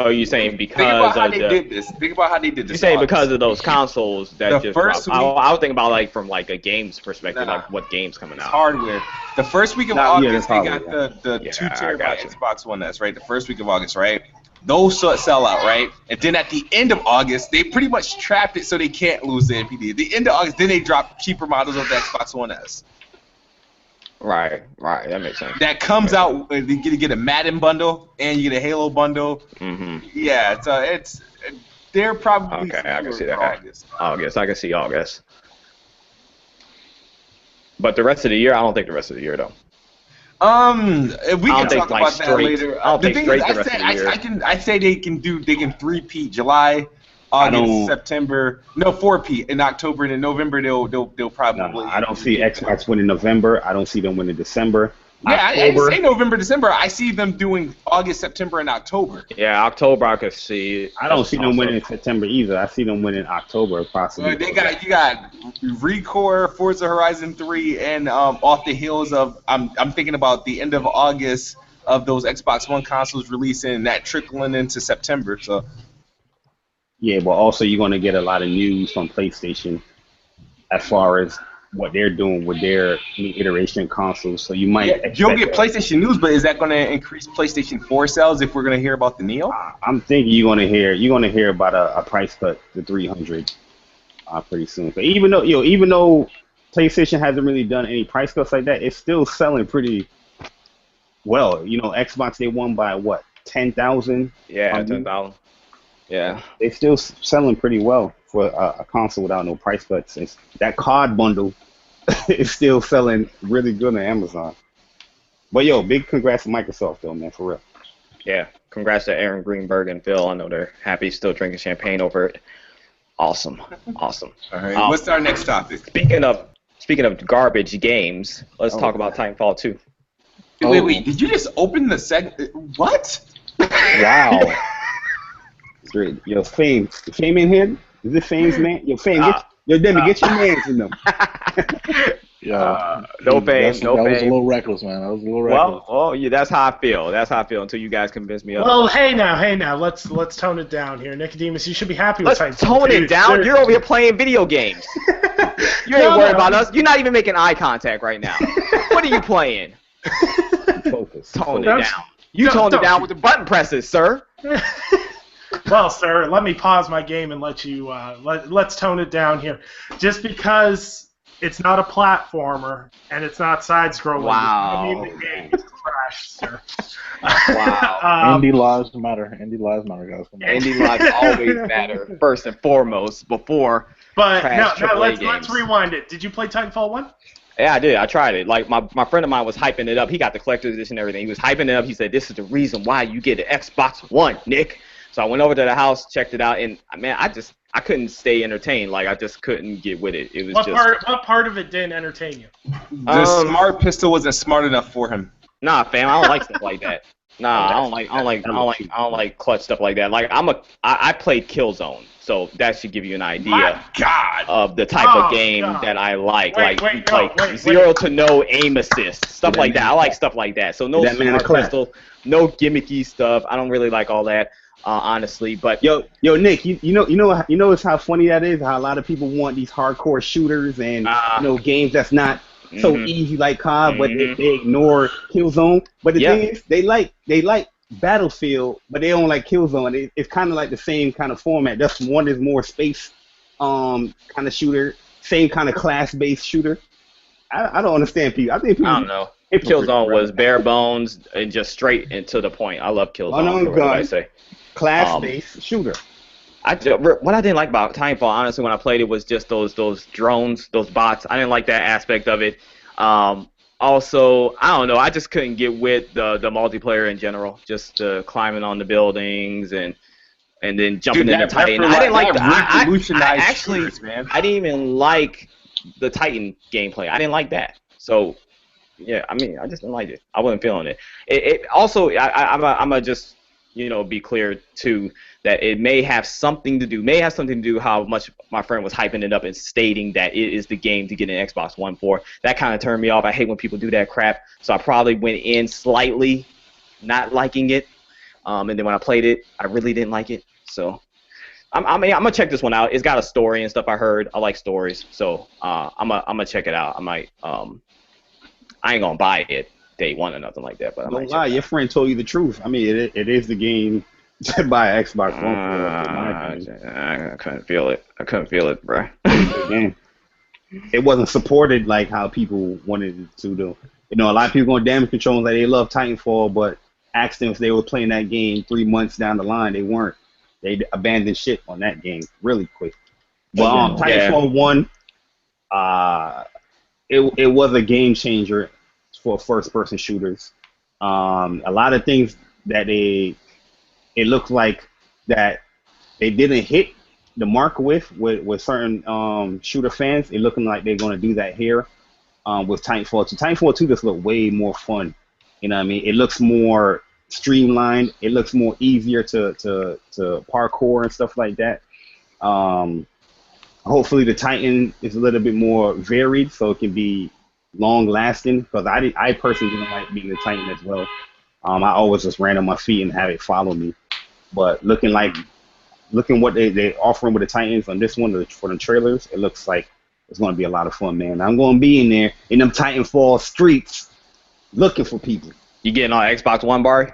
Oh, you saying because Think about how they did this. Think about how they did this. You're saying because of those consoles that the just first dropped. I was thinking about like from like a games perspective, like what games coming out. Hardware. The first week of August, they got the 2 terabyte Xbox One S, right? The first week of August, right? Those sell out, right? And then at the end of August, they pretty much trapped it so they can't lose the NPD. At the end of August, then they dropped cheaper models of the Xbox One S. Right, that makes sense. That comes out, you get a Madden bundle and you get a Halo bundle. Mm-hmm. Yeah, they're probably okay. I can see that. August. I can see August. But the rest of the year, I don't think the rest of the year though. We can talk about that later. I don't think straight the rest of the year. I say they can 3-peat July, August, September. No, 4-peat in October, and in November they'll probably. No, I don't see Xbox winning November. I don't see them winning December. Yeah, I didn't say November, December. I see them doing August, September, and October. Yeah, October I could see. I don't see them winning September either. I see them winning October possibly. You got Recore, Forza Horizon 3, and off the heels of I'm thinking about the end of August of those Xbox One consoles releasing and that trickling into September. So. Yeah, but also you're going to get a lot of news from PlayStation as far as what they're doing with their new iteration consoles. So you might you'll get PlayStation news, but is that going to increase PlayStation 4 sales if we're going to hear about the Neo? I'm thinking you're going to hear about a price cut to 300 pretty soon. But even though PlayStation hasn't really done any price cuts like that, it's still selling pretty well. You know, Xbox, they won by what, 10,000? Yeah, 10,000. Yeah, they're still selling pretty well for a console without no price cuts. That COD bundle is still selling really good on Amazon. But big congrats to Microsoft though, man, for real. Yeah, congrats to Aaron Greenberg and Phil. I know they're happy, still drinking champagne over it. Awesome. All right, what's our next topic? Speaking of garbage games, let's talk about Titanfall 2. Wait, did you just open the what? Wow. Yo, Fame in here? Is this Fame's man? Yo, Fame, Demi, get your mans in them. Yeah. No Fame, That was a little reckless, man. That was a little reckless. Well, yeah, that's how I feel. Until you guys convince me of. Well, hey now, let's tone it down here, Nicodemus. You should be happy with Let's tone it down. You're over here playing video games. You ain't worried about us. You're not even making eye contact right now. What are you playing? Focus. Tone it down. You toned it down with the button presses, sir. Well, sir, let me pause my game and let you let's tone it down here. Just because it's not a platformer and it's not side-scrolling, wow. I mean the game is trash, sir. Wow. Indie lives matter. Indie lives matter, guys. Indie lives always matter first and foremost before. But let's rewind it. Did you play Titanfall 1? Yeah, I did. I tried it. Like my friend of mine was hyping it up. He got the collector's edition and everything. He was hyping it up. He said, "This is the reason why you get an Xbox One, Nick." So I went over to the house, checked it out, and man, I couldn't stay entertained. Like I just couldn't get with it. It was what part of it didn't entertain you? The smart pistol wasn't smart enough for him. Nah, fam, I don't like stuff like that. Nah, I don't like clutch stuff like that. Like I played Killzone, so that should give you an idea of the type of game that I like. Wait, zero to no aim assist, stuff like that. I like stuff like that. So no smart pistol, no gimmicky stuff. I don't really like all that. Honestly, but yo, Nick, you know it's how funny that is. How a lot of people want these hardcore shooters and games that's not so easy like COD, but they ignore Killzone. But the thing is, they like Battlefield, but they don't like Killzone. It's kind of like the same kind of format. Just one is more space kind of shooter, same kind of class-based shooter. I don't understand people. I think people. I don't know. Killzone was bare bones and just straight and to the point. I love Killzone. Oh, no, what I say. Class-based shooter. What I didn't like about Titanfall, honestly, when I played it, was just those drones, those bots. I didn't like that aspect of it. Also, I don't know. I just couldn't get with the multiplayer in general. Just climbing on the buildings and then jumping in the Titan. I didn't like that. I didn't even like the Titan gameplay. I didn't like that. So, yeah, I mean, I just didn't like it. I wasn't feeling it. It also, I'm gonna just be clear too that it may have something to do how much my friend was hyping it up and stating that it is the game to get an Xbox One for. That kind of turned me off. I hate when people do that crap. So I probably went in slightly not liking it, and then when I played it, I really didn't like it. So I'm gonna check this one out. It's got a story and stuff. I heard. I like stories, so I'm gonna check it out. I might. I ain't gonna buy it day one or nothing like that. But don't lie, your friend told you the truth. I mean, it is the game to buy an Xbox One for. I couldn't feel it, bro. Again, it wasn't supported like how people wanted it to do. A lot of people on damage control like they love Titanfall, but asked them if they were playing that game 3 months down the line. They weren't. They abandoned shit on that game really quick. But Titanfall 1, it was a game changer for first-person shooters. A lot of things that it looked like that they didn't hit the mark with certain shooter fans. It looking like they're going to do that here with Titanfall 2. Titanfall 2 just looked way more fun. You know what I mean? It looks more streamlined. It looks more easier to parkour and stuff like that. Hopefully the Titan is a little bit more varied so it can be long lasting, because I personally didn't like being the Titan as well. I always just ran on my feet and had it follow me. But looking what they're offering with the Titans on this one for the trailers, it looks like it's going to be a lot of fun, man. I'm going to be in there in them Titanfall streets looking for people. You getting on Xbox One, Bari?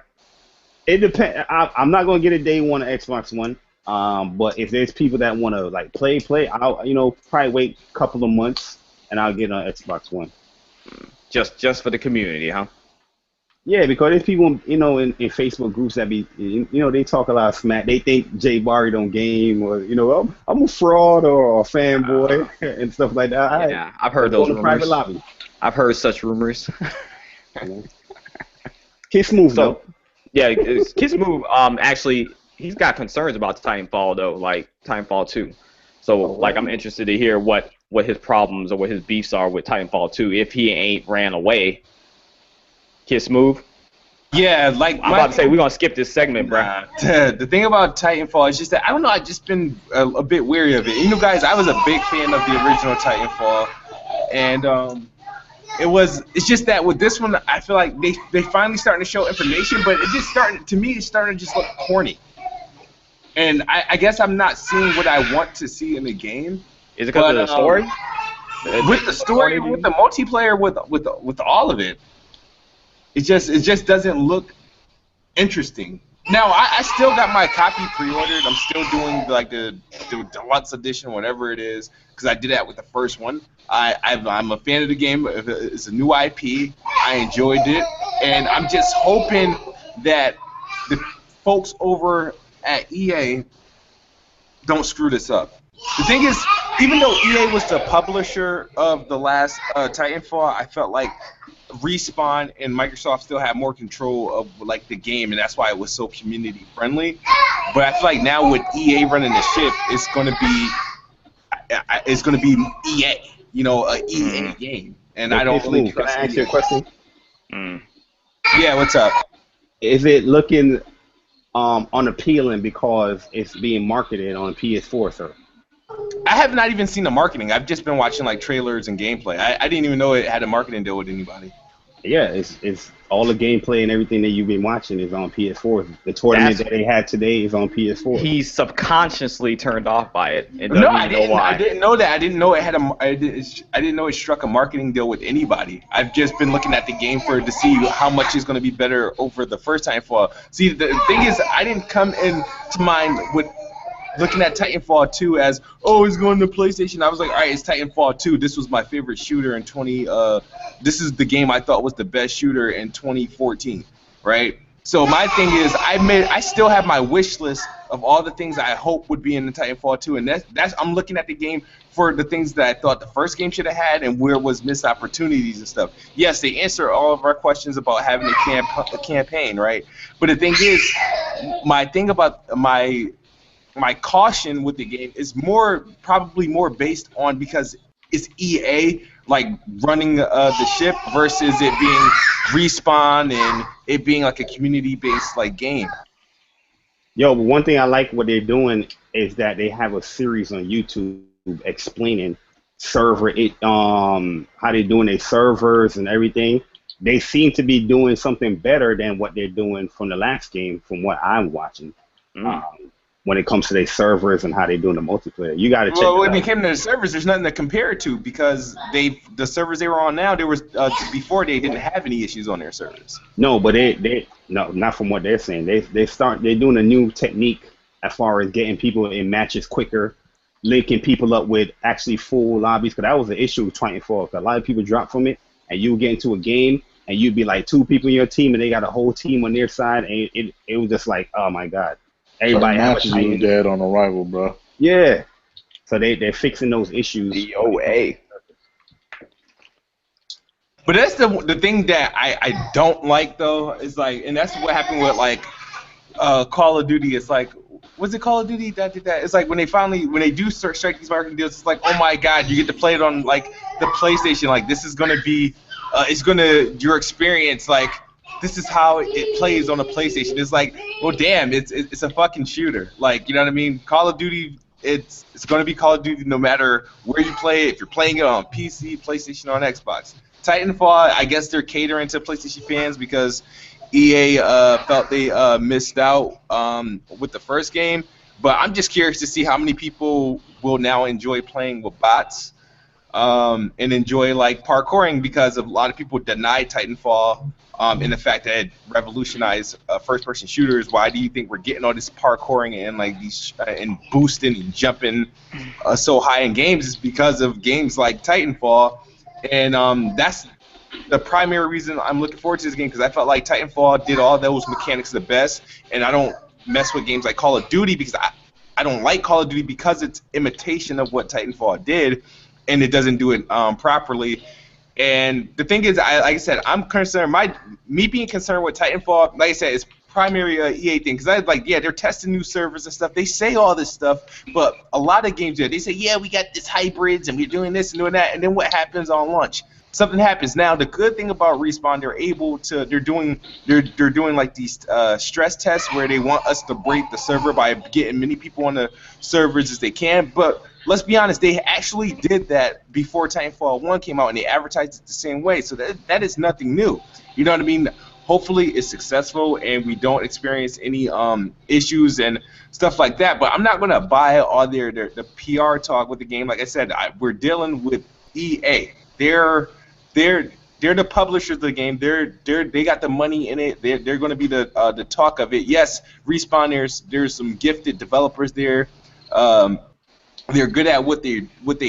It depends. I'm not going to get a day one on Xbox One. But if there's people that want to like play, I'll probably wait a couple of months and I'll get on Xbox One. Just for the community, huh? Yeah, because there's people, in Facebook groups that be, they talk a lot of smack. They think Jay Bari don't game, or I'm a fraud or a fanboy and stuff like that. Yeah, I've heard those rumors. Private lobby. I've heard such rumors. Kiss Move though. Yeah, Kiss Move. Actually, he's got concerns about Titanfall though, like Titanfall 2. So I'm interested to hear what his problems or what his beefs are with Titanfall 2 if he ain't ran away. Kiss Move. Yeah, I'm about to say we're gonna skip this segment, bro. The thing about Titanfall is just that I don't know. I've just been a bit weary of it. Guys, I was a big fan of the original Titanfall, and it's just that with this one, I feel like they finally starting to show information, but it's starting to just look corny. And I guess I'm not seeing what I want to see in the game. Is it because of the story? With the story, with the multiplayer, with all of it. It just doesn't look interesting. Now I still got my copy pre-ordered. I'm still doing like the deluxe edition, whatever it is, because I did that with the first one. I'm a fan of the game. It's a new IP. I enjoyed it, and I'm just hoping that the folks over at EA don't screw this up. The thing is, even though EA was the publisher of the last Titanfall, I felt like Respawn and Microsoft still have more control of like the game, and that's why it was so community friendly. But I feel like now with EA running the ship, it's gonna be EA, a EA game, and I don't really trust. Can I ask you a question? Yeah, what's up? Is it looking unappealing because it's being marketed on PS4, sir? I have not even seen the marketing. I've just been watching like trailers and gameplay. I didn't even know it had a marketing deal with anybody. Yeah, it's all the gameplay and everything that you've been watching is on PS4. The tournament That's that they had today is on PS4. he's subconsciously turned off by it and No, doesn't I even know didn't. I why. didn't know that. I didn't know it had a. I didn't know it struck a marketing deal with anybody. I've just been looking at the game to see how much is going to be better over the first Titanfall. See, the thing is, I didn't come into mind with looking at Titanfall 2 as, oh, it's going to PlayStation. I was like, all right, it's Titanfall 2. This was my favorite shooter in 20. This is the game I thought was the best shooter in 2014, right? So my thing is, I still have my wish list of all the things I hope would be in the Titanfall 2, and that's I'm looking at the game for the things that I thought the first game should have had and where was missed opportunities and stuff. Yes, they answer all of our questions about having a campaign, right? But the thing is, my thing about my caution with the game is probably more based on because it's EA like running the ship versus it being Respawn and it being like a community-based like game. Yo, but one thing I like what they're doing is that they have a series on YouTube explaining how they're doing their servers and everything. They seem to be doing something better than what they're doing from the last game, from what I'm watching. When it comes to their servers and how they're doing the multiplayer, you got to check. Well, when it came to the servers, there's nothing to compare it to because the servers they were on now, there was before they didn't have any issues on their servers. No, but no, not from what they're saying. They're doing a new technique as far as getting people in matches quicker, linking people up with actually full lobbies. Because that was the issue with Titanfall. A lot of people dropped from it, and you would get into a game and you'd be like 2 people in your team, and they got a whole team on their side, and it was just like, oh my god. Everybody matches you dead on arrival, bro. Yeah. So they're fixing those issues. DOA. But that's the thing that I don't like though is like, and that's what happened with like Call of Duty. It's like, was it Call of Duty that did that? It's like when they do strike these marketing deals, it's like, oh my god, you get to play it on like the PlayStation. Like this is gonna be, your experience like. This is how it plays on a PlayStation. It's like, well, damn, it's a fucking shooter. Like, you know what I mean? Call of Duty, it's going to be Call of Duty no matter where you play it. If you're playing it on PC, PlayStation, or on Xbox. Titanfall, I guess they're catering to PlayStation fans because EA felt they missed out with the first game. But I'm just curious to see how many people will now enjoy playing with bots and enjoy like parkouring because a lot of people denied Titanfall. And the fact that it revolutionized first-person shooters. Why do you think we're getting all this parkouring and like these and boosting and jumping so high in games? Is because of games like Titanfall, and that's the primary reason I'm looking forward to this game because I felt like Titanfall did all those mechanics the best, and I don't mess with games like Call of Duty because I don't like Call of Duty because it's imitation of what Titanfall did, and it doesn't do it properly. And the thing is, like I said, I'm concerned. Me being concerned with Titanfall, like I said, is primary EA thing. Because they're testing new servers and stuff. They say all this stuff, but a lot of games they say, yeah, we got this hybrids and we're doing this and doing that. And then what happens on launch? Something happens. Now the good thing about Respawn, they're doing like these stress tests where they want us to break the server by getting many people on the servers as they can, but. Let's be honest, they actually did that before Titanfall 1 came out, and they advertised it the same way, so that is nothing new. You know what I mean? Hopefully it's successful, and we don't experience any issues and stuff like that, but I'm not going to buy all the PR talk with the game. Like I said, we're dealing with EA. They're the publishers of the game. They got the money in it. They're going to be the talk of it. Yes, Respawn, there's some gifted developers there. They're good at what they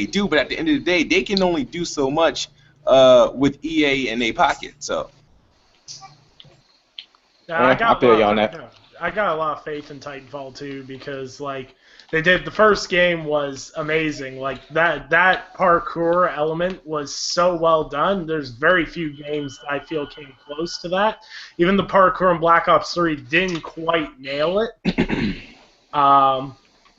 do, but at the end of the day, they can only do so much with EA in their pocket. So, I feel you on that. I got a lot of faith in Titanfall 2 because like they did the first game was amazing. Like that parkour element was so well done. There's very few games that I feel came close to that. Even the parkour in Black Ops 3 didn't quite nail it.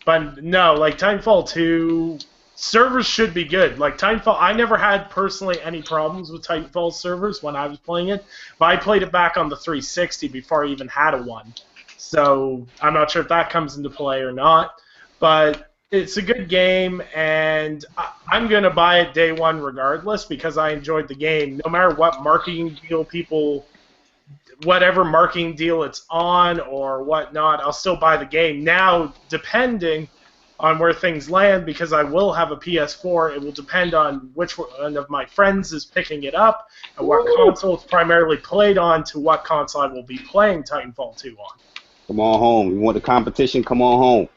But no, like Titanfall 2, servers should be good. Like Titanfall, I never had personally any problems with Titanfall servers when I was playing it, but I played it back on the 360 before I even had a one. So I'm not sure if that comes into play or not. But It's a good game, and I'm going to buy it day one regardless because I enjoyed the game. No matter what marketing deal whatever marketing deal it's on or whatnot, I'll still buy the game. Now, depending on where things land, because I will have a PS4, it will depend on which one of my friends is picking it up and what console it's primarily played on to what console I will be playing Titanfall 2 on. Come on home. You want the competition? Come on home.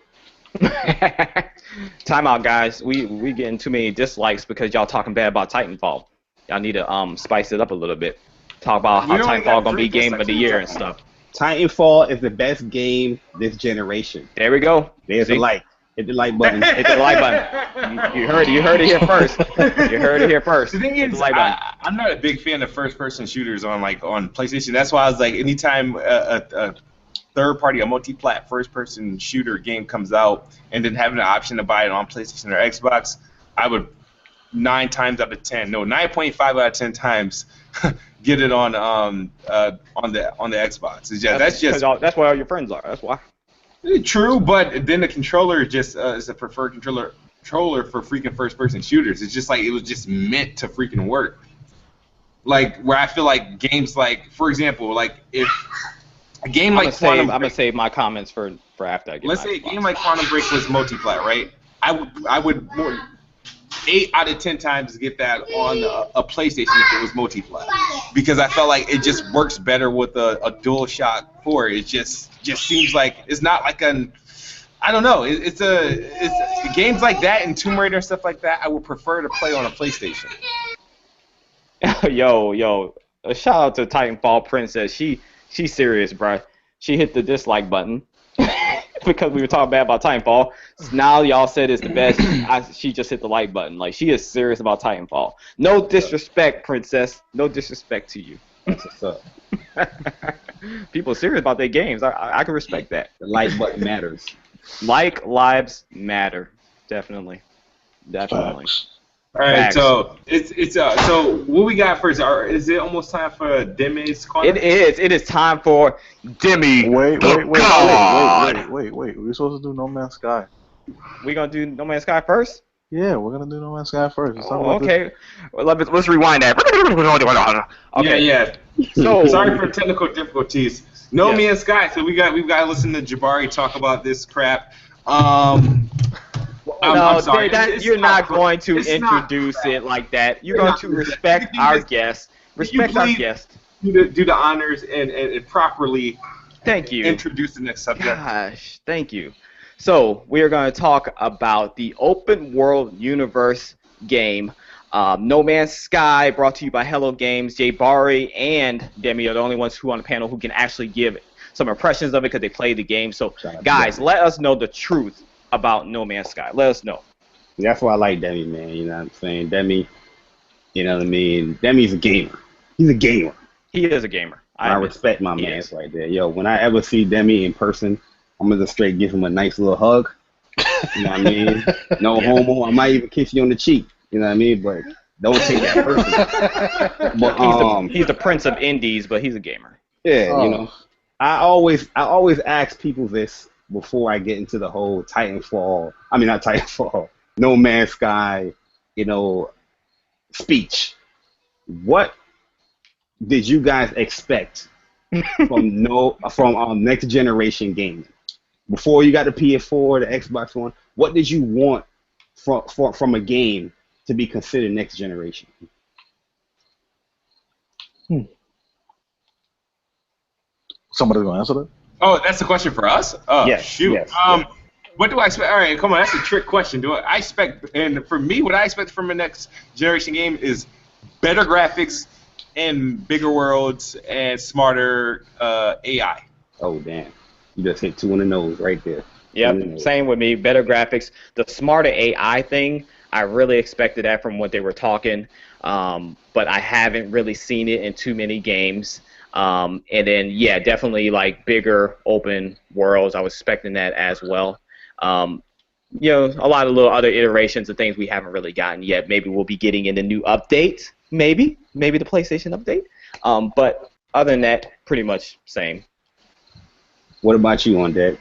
Time out, guys. We getting too many dislikes because y'all talking bad about Titanfall. Y'all need to spice it up a little bit. Talk about how Titanfall gonna be game of the year and stuff. Titanfall is the best game this generation. There we go. There's a like. Hit the like button. Hit the like button. You heard it here first. You heard it here first. The thing is, I'm not a big fan of first-person shooters on PlayStation. That's why I was like, anytime a third-party, a multi-plat first-person shooter game comes out, and then having the option to buy it on PlayStation or Xbox, I would 9.5 out of 10 times get it on the Xbox. That's where all your friends are. That's why. True, but then the controller just is a preferred controller for freaking first-person shooters. It's just like it was just meant to freaking work. Like where I feel like games like, for example, like if a game like Quantum Break, I'm gonna save my comments for after I get. Let's say a game like Quantum Break was multi-plat, right? I would more 8 out of 10 times get that on a PlayStation if it was multi-plat, because I felt like it just works better with a DualShock 4. It just seems like it's not like I don't know. It's games like that and Tomb Raider and stuff like that. I would prefer to play on a PlayStation. Yo, a shout out to Titanfall Princess. She's serious, bro. She hit the dislike button because we were talking bad about Titanfall. Now y'all said it's the best. She just hit the like button. Like, she is serious about Titanfall. No disrespect, Princess. No disrespect to you. That's what's up. People are serious about their games. I can respect that. The like button matters. Like lives matter. Definitely. Facts. All right, so it's so what we got first? Is it almost time for Demi's corner? It is. It is time for Demi. Wait. We're supposed to do No Man's Sky. We gonna do No Man's Sky first? Yeah, we're gonna do No Man's Sky first. Okay. Well, let's rewind that. Okay. Yeah. So sorry for technical difficulties. No Man's Sky. So we've got to listen to Jabari talk about this crap. I'm sorry. You're not going to introduce it like that. You're going to respect our guest. Respect our guest. Do the honors and properly. Thank you. Introduce the next subject. Gosh, thank you. So we are going to talk about the open world universe game, No Man's Sky, brought to you by Hello Games. Bari and Demi are the only ones who on the panel who can actually give some impressions of it because they played the game. So guys, let us know the truth about No Man's Sky. Let us know. That's why I like Demi, man. You know what I'm saying? Demi, you know what I mean? Demi's a gamer. He's a gamer. He is a gamer. I respect my man right there. Yo, when I ever see Demi in person, I'm going to just straight give him a nice little hug. You know what I mean? No homo. I might even kiss you on the cheek. You know what I mean? But don't take that personally. But he's the prince of indies, but he's a gamer. Yeah, you know. I always ask people this before I get into the whole Titanfall. I mean, not Titanfall. No Man's Sky, you know, speech. What did you guys expect from next generation games? Before you got the PS4, the Xbox One, what did you want from a game to be considered next generation? Somebody's gonna answer that? Oh, that's the question for us? Oh, yes, shoot. Yes, what do I expect? All right, come on, that's a trick question. Do I expect, and for me, what I expect from a next generation game is better graphics and bigger worlds and smarter AI. Oh, damn. You just hit 2 on the nose right there. Yep, same with me. Better graphics. The smarter AI thing, I really expected that from what they were talking, but I haven't really seen it in too many games. And then, yeah, definitely like bigger open worlds. I was expecting that as well. You know, a lot of little other iterations of things we haven't really gotten yet. Maybe we'll be getting in the new update. Maybe the PlayStation update. But other than that, pretty much same. What about you on that?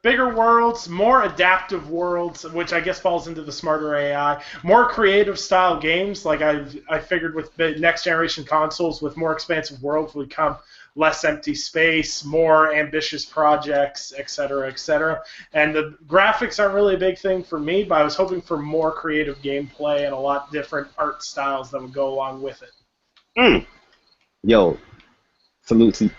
Bigger worlds, more adaptive worlds, which I guess falls into the smarter AI. More creative style games, like I figured with the next generation consoles, with more expansive worlds would come less empty space, more ambitious projects, etc., etc. And the graphics aren't really a big thing for me, but I was hoping for more creative gameplay and a lot different art styles that would go along with it. Yo, salute to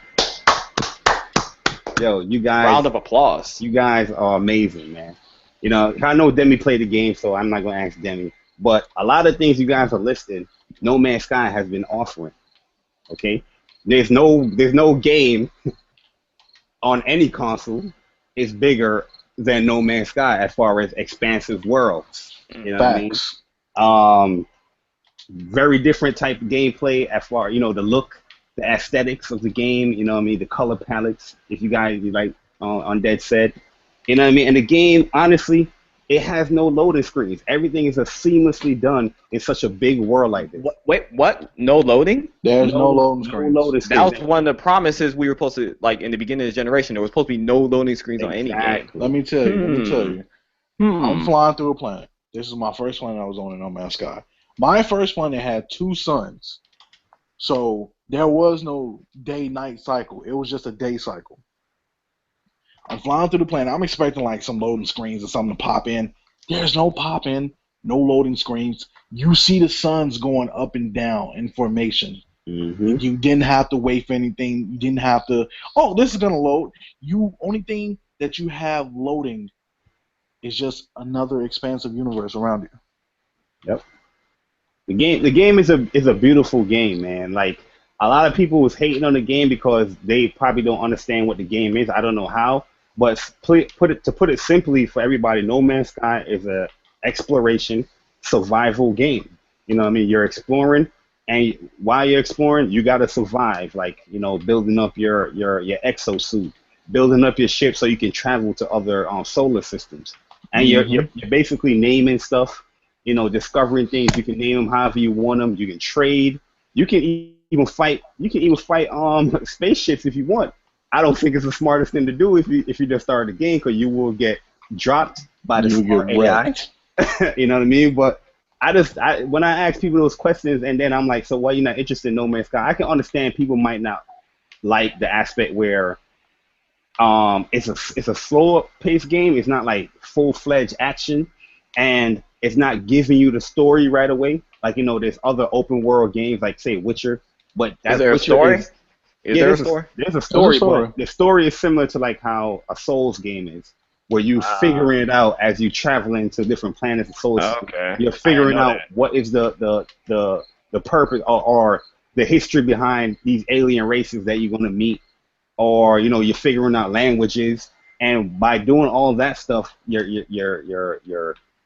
yo, you guys. Round of applause. You guys are amazing, man. You know, I know Demi played the game, so I'm not gonna ask Demi. But a lot of things you guys are listing, No Man's Sky has been offering. Okay, there's no game on any console is bigger than No Man's Sky as far as expansive worlds. You know Facts. what I mean? Very different type of gameplay as far, you know, the look, the aesthetics of the game, you know what I mean, the color palettes, if you guys like Undead said. You know what I mean? And the game, honestly, it has no loading screens. Everything is seamlessly done in such a big world like this. Wait, what? No loading? There's no loading No screens. loading That was screens. one of the promises we were supposed to, like, in the beginning of the generation. There was supposed to be no loading screens on any game. Exactly. Let me tell you. I'm Hmm. flying through a planet. This is my first planet I was on in No Man's Sky. My first planet had 2 suns. So there was no day-night cycle. It was just a day cycle. I'm flying through the planet. I'm expecting like some loading screens or something to pop in. There's no pop in, no loading screens. You see the suns going up and down in formation. Mm-hmm. You didn't have to wait for anything. You didn't have to, oh, this is gonna load. Only thing that you have loading is just another expansive universe around you. Yep. The game is a beautiful game, man. Like, a lot of people was hating on the game because they probably don't understand what the game is. I don't know how, but to put it simply for everybody, No Man's Sky is a exploration survival game. You know what I mean? You're exploring, and while you're exploring, you gotta survive. Like, you know, building up your exosuit, building up your ship so you can travel to other solar systems, and you're basically naming stuff. You know, discovering things. You can name them however you want them. You can trade. You can even fight. You can even fight spaceships if you want. I don't think it's the smartest thing to do if you just start the game, because you will get dropped by the smart AI. You know what I mean? But when I ask people those questions, and then I'm like, so why are you not interested in No Man's Sky? I can understand people might not like the aspect where it's a slower paced game. It's not like full-fledged action, and it's not giving you the story right away. Like, you know, there's other open world games like, say, Witcher. But Is there a story? There's a story, but the story is similar to like how a Souls game is, where you figuring it out as you traveling to different planets and Souls. Okay. You're figuring out what is the purpose or the history behind these alien races that you're gonna meet, or, you know, you're figuring out languages, and by doing all that stuff, you're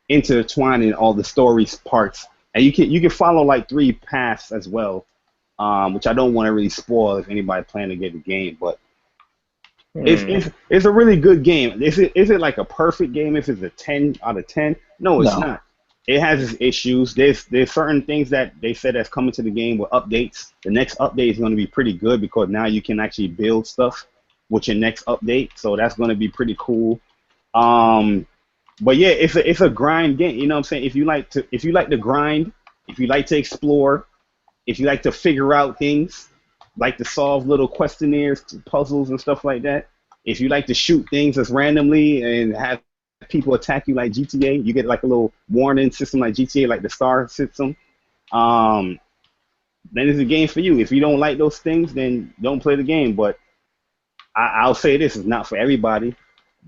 intertwining all the stories parts, and you can follow like 3 paths as well, which I don't want to really spoil if anybody plan to get the game, but it's a really good game. Is it like a perfect game? If it's a 10 out of 10? No, it's not. It has its issues. There's certain things that they said that's coming to the game with updates. The next update is going to be pretty good because now you can actually build stuff with your next update, so that's going to be pretty cool. But yeah, it's a grind game. You know what I'm saying? If you like to grind, if you like to explore, if you like to figure out things, like to solve little questionnaires, puzzles, and stuff like that. If you like to shoot things as randomly and have people attack you like GTA, you get like a little warning system like GTA, like the star system. Then it's a game for you. If you don't like those things, then don't play the game. But I'll say this is not for everybody.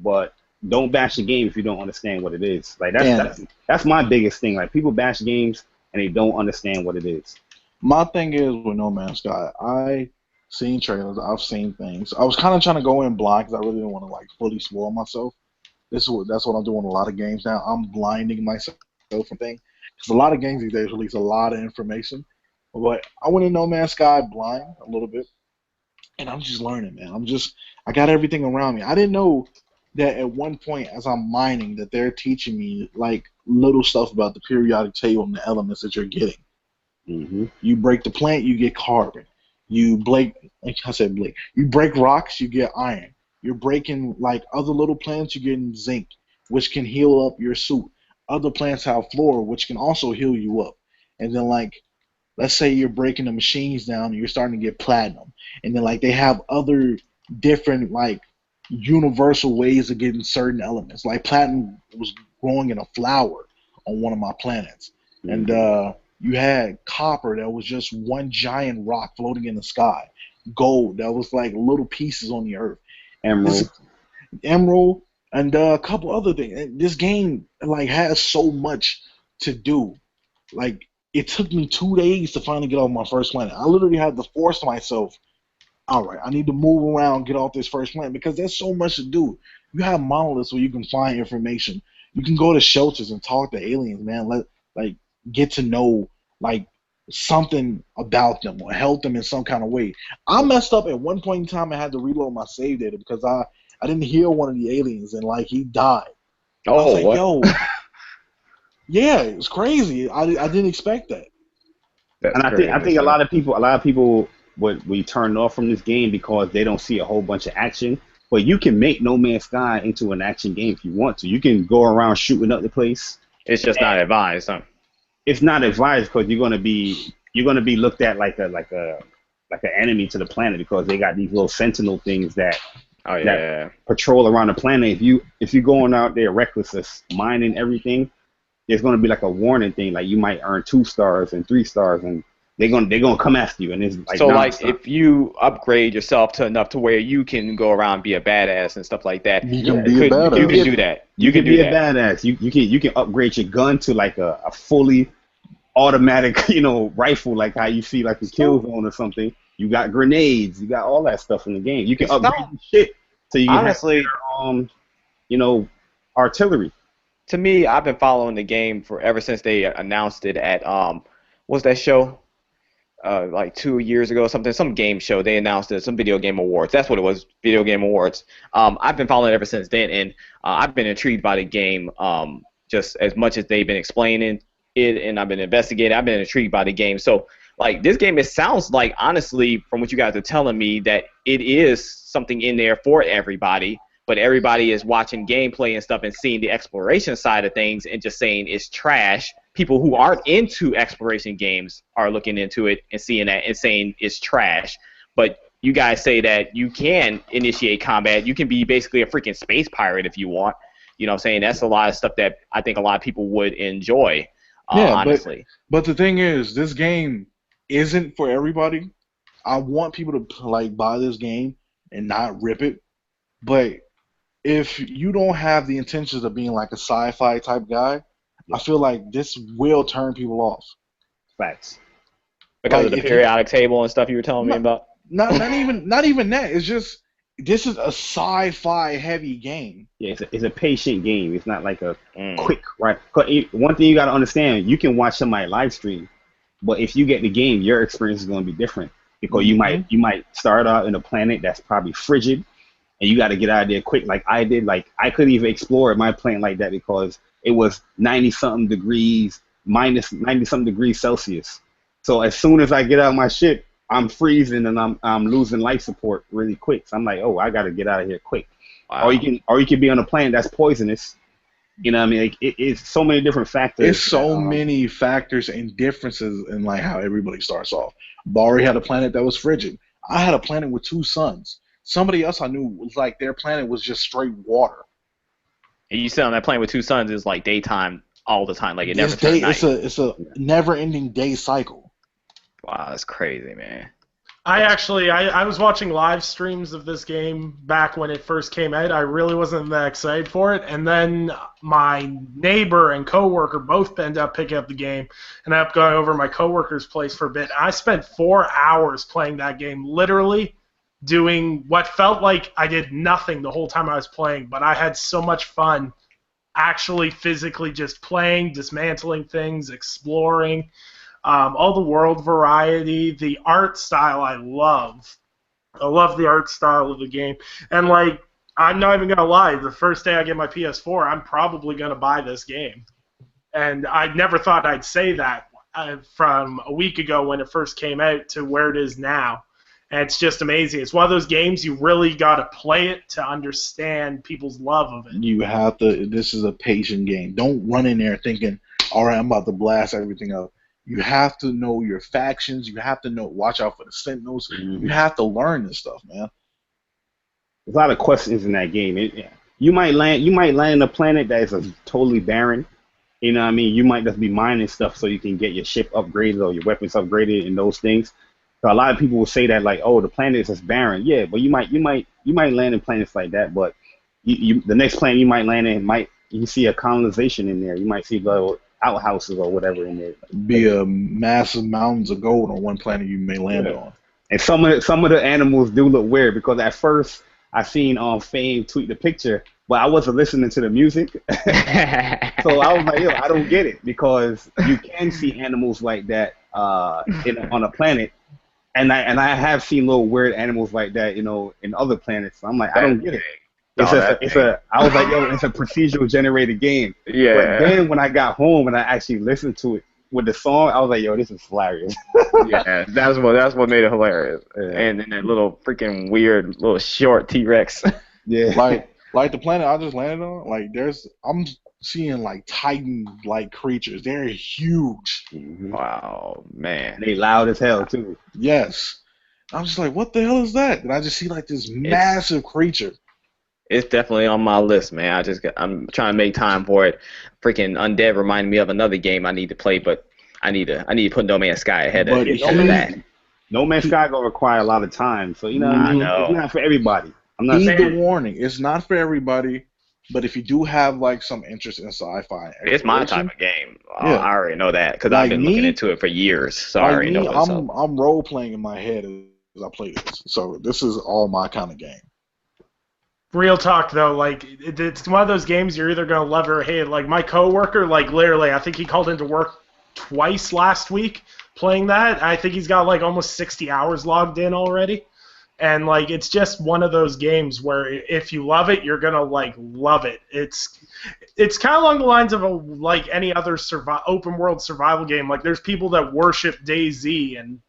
But don't bash the game if you don't understand what it is. Like that's my biggest thing. Like, people bash games and they don't understand what it is. My thing is with No Man's Sky, I seen trailers, I've seen things. I was kind of trying to go in blind because I really didn't want to like fully spoil myself. That's what I'm doing with a lot of games now. I'm blinding myself from things because a lot of games these days release a lot of information. But I went in No Man's Sky blind a little bit, and I'm just learning, man. I got everything around me. I didn't know that at one point as I'm mining that they're teaching me like little stuff about the periodic table and the elements that you're getting. Mm-hmm. You break the plant, you get carbon. You break rocks, you get iron. You're breaking like other little plants. You're getting zinc, which can heal up your suit. Other plants have flora, which can also heal you up. And then like, let's say you're breaking the machines down, and you're starting to get platinum. And then like they have other different like universal ways of getting certain elements. Like platinum was growing in a flower on one of my planets, and you had copper that was just one giant rock floating in the sky. Gold that was like little pieces on the earth. Emerald, and a couple other things. And this game like has so much to do. Like it took me 2 days to finally get off my first planet. I literally had to force myself. All right, I need to move around, get off this first planet because there's so much to do. You have monoliths where you can find information. You can go to shelters and talk to aliens, man. Get to know like something about them or help them in some kind of way. I messed up at one point in time. I had to reload my save data because I didn't heal one of the aliens and like he died. I was like, what? yo, yeah, it was crazy. I didn't expect that. And I think a lot of people would be turned off from this game because they don't see a whole bunch of action. But you can make No Man's Sky into an action game if you want to. You can go around shooting up the place. It's just not advised, huh? It's not advised because you're gonna be looked at like an enemy to the planet because they got these little sentinel things that patrol around the planet. If you're going out there reckless, mining everything, there's gonna be like a warning thing, like you might earn 2 stars and 3 stars, and they're gonna come after you. And it's like so like if you upgrade yourself to enough to where you can go around and be a badass and stuff like that, you can be a badass. You can do that. You can be a badass. You can upgrade your gun to like a fully automatic, rifle, like how you see like a Killzone or something. You got grenades. You got all that stuff in the game. You can upgrade your shit so you can honestly, have artillery. To me, I've been following the game ever since they announced it at what's that show? Like 2 years ago, some game show. They announced it, some video game awards. That's what it was, video game awards. I've been following it ever since then, and I've been intrigued by the game just as much as they've been explaining it, and I've been investigating. I've been intrigued by the game. So, like this game, it sounds like, honestly, from what you guys are telling me, that it is something in there for everybody. But everybody is watching gameplay and stuff and seeing the exploration side of things and just saying it's trash. People who aren't into exploration games are looking into it and seeing that and saying it's trash. But you guys say that you can initiate combat. You can be basically a freaking space pirate if you want. You know what I'm saying? That's a lot of stuff that I think a lot of people would enjoy, honestly. But the thing is, this game isn't for everybody. I want people to like buy this game and not rip it. But if you don't have the intentions of being like a sci-fi type guy, I feel like this will turn people off. Facts. Because of the periodic table and stuff you were telling me about? Not even that. It's just this is a sci-fi heavy game. Yeah, it's a patient game. It's not like a quick, right? One thing you got to understand, you can watch somebody live stream, but if you get the game, your experience is going to be different because you might start out in a planet that's probably frigid, and you got to get out of there quick, like I did. Like I couldn't even explore my planet like that because it was 90-something degrees, minus 90-something degrees Celsius. So as soon as I get out of my ship, I'm freezing and I'm losing life support really quick. So I'm like, oh, I got to get out of here quick. Wow. Or you can be on a planet that's poisonous. You know what I mean? Like, it's so many different factors. It's so many factors and differences in like how everybody starts off. Bari had a planet that was frigid. I had a planet with 2 suns. Somebody else I knew was like their planet was just straight water. And you said on that planet with 2 suns is like daytime all the time, like it never turns night. It's a never-ending day cycle. Wow, that's crazy, man. I was watching live streams of this game back when it first came out. I really wasn't that excited for it. And then my neighbor and coworker both ended up picking up the game, and I ended up going over to my coworker's place for a bit. I spent 4 hours playing that game, literally doing what felt like I did nothing the whole time I was playing, but I had so much fun actually physically just playing, dismantling things, exploring. All the world variety, the art style I love. I love the art style of the game. And, like, I'm not even going to lie, the first day I get my PS4, I'm probably going to buy this game. And I never thought I'd say that from a week ago when it first came out to where it is now. And it's just amazing. It's one of those games you really got to play it to understand people's love of it. You have to. This is a patient game. Don't run in there thinking, all right, I'm about to blast everything up. You have to know your factions. You have to know. Watch out for the sentinels. You have to learn this stuff, man. There's a lot of questions in that game. You might land on a planet that is totally barren. You know what I mean? You might just be mining stuff so you can get your ship upgraded or your weapons upgraded and those things. So a lot of people will say that, like, oh, the planet is just barren. Yeah, but you might land in planets like that, but the next planet you might land in you see a colonization in there. You might see little outhouses or whatever in there. Be a massive mountains of gold on one planet you may land on. And some of the animals do look weird because at first I seen Fame tweet the picture, but I wasn't listening to the music. So I was like, yo, I don't get it, because you can see animals like that on a planet, and I have seen little weird animals like that, in other planets. So I'm like, I don't get it. I was like, yo, it's a procedural generated game. Yeah. But then when I got home and I actually listened to it with the song, I was like, yo, this is hilarious. Yeah, that's what made it hilarious. Yeah. And then that little freaking weird little short T-Rex. Yeah. Like the planet I just landed on, like I'm seeing like Titan-like creatures. They're huge. Mm-hmm. Wow, man. They loud as hell too. Yes. I'm just like, what the hell is that? And I just see like this massive creature. It's definitely on my list, man. I'm trying to make time for it. Freaking Undead reminded me of another game I need to play, but I need to put No Man's Sky ahead of that. No Man's Sky gonna require a lot of time, so I know. It's not for everybody. I'm not saying the warning. It's not for everybody, but if you do have like some interest in sci-fi, it's my type of game. I already know that because I've been looking into it for years. So I already know what's up. I'm role playing in my head as I play this, so this is all my kind of game. Real talk though, like it's one of those games you're either gonna love or hate it. Like my coworker, like literally, I think he called into work twice last week playing that. I think he's got like almost 60 hours logged in already. And like it's just one of those games where if you love it, you're gonna like love it. It's kind of along the lines of like any other open world survival game. Like there's people that worship DayZ and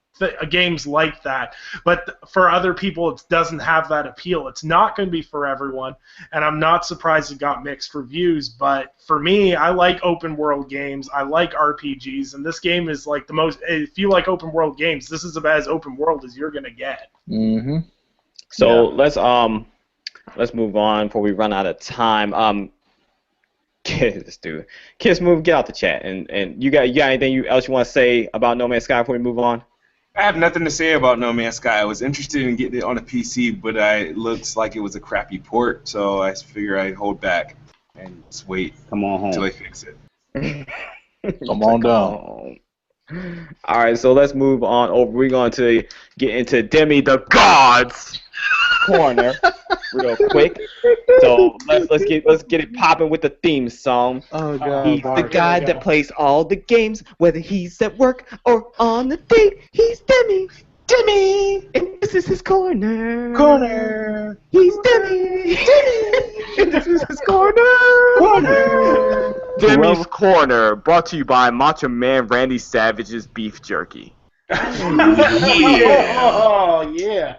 games like that, but for other people it doesn't have that appeal. It's not going to be for everyone, and I'm not surprised it got mixed reviews. But for me, I like open world games. I like RPGs, and this game is like the most. If you like open world games, this is about as open world as you're going to get. Mm-hmm. So let's move on before we run out of time. Kiss move, get out the chat, and you got anything else you want to say about No Man's Sky before we move on? I have nothing to say about No Man's Sky. I was interested in getting it on a PC, but it looks like it was a crappy port, so I figure I'd hold back and just wait until they fix it. Come on down. All right, so let's move on over. We're going to get into Demi the God's corner real quick. So let's get it popping with the theme song. Oh God! He's the guy that plays all the games, whether he's at work or on the date. He's Demi, and this is his corner. He's Demi, and this is his corner. Demi's Corner, brought to you by Macho Man Randy Savage's Beef Jerky. Oh yeah.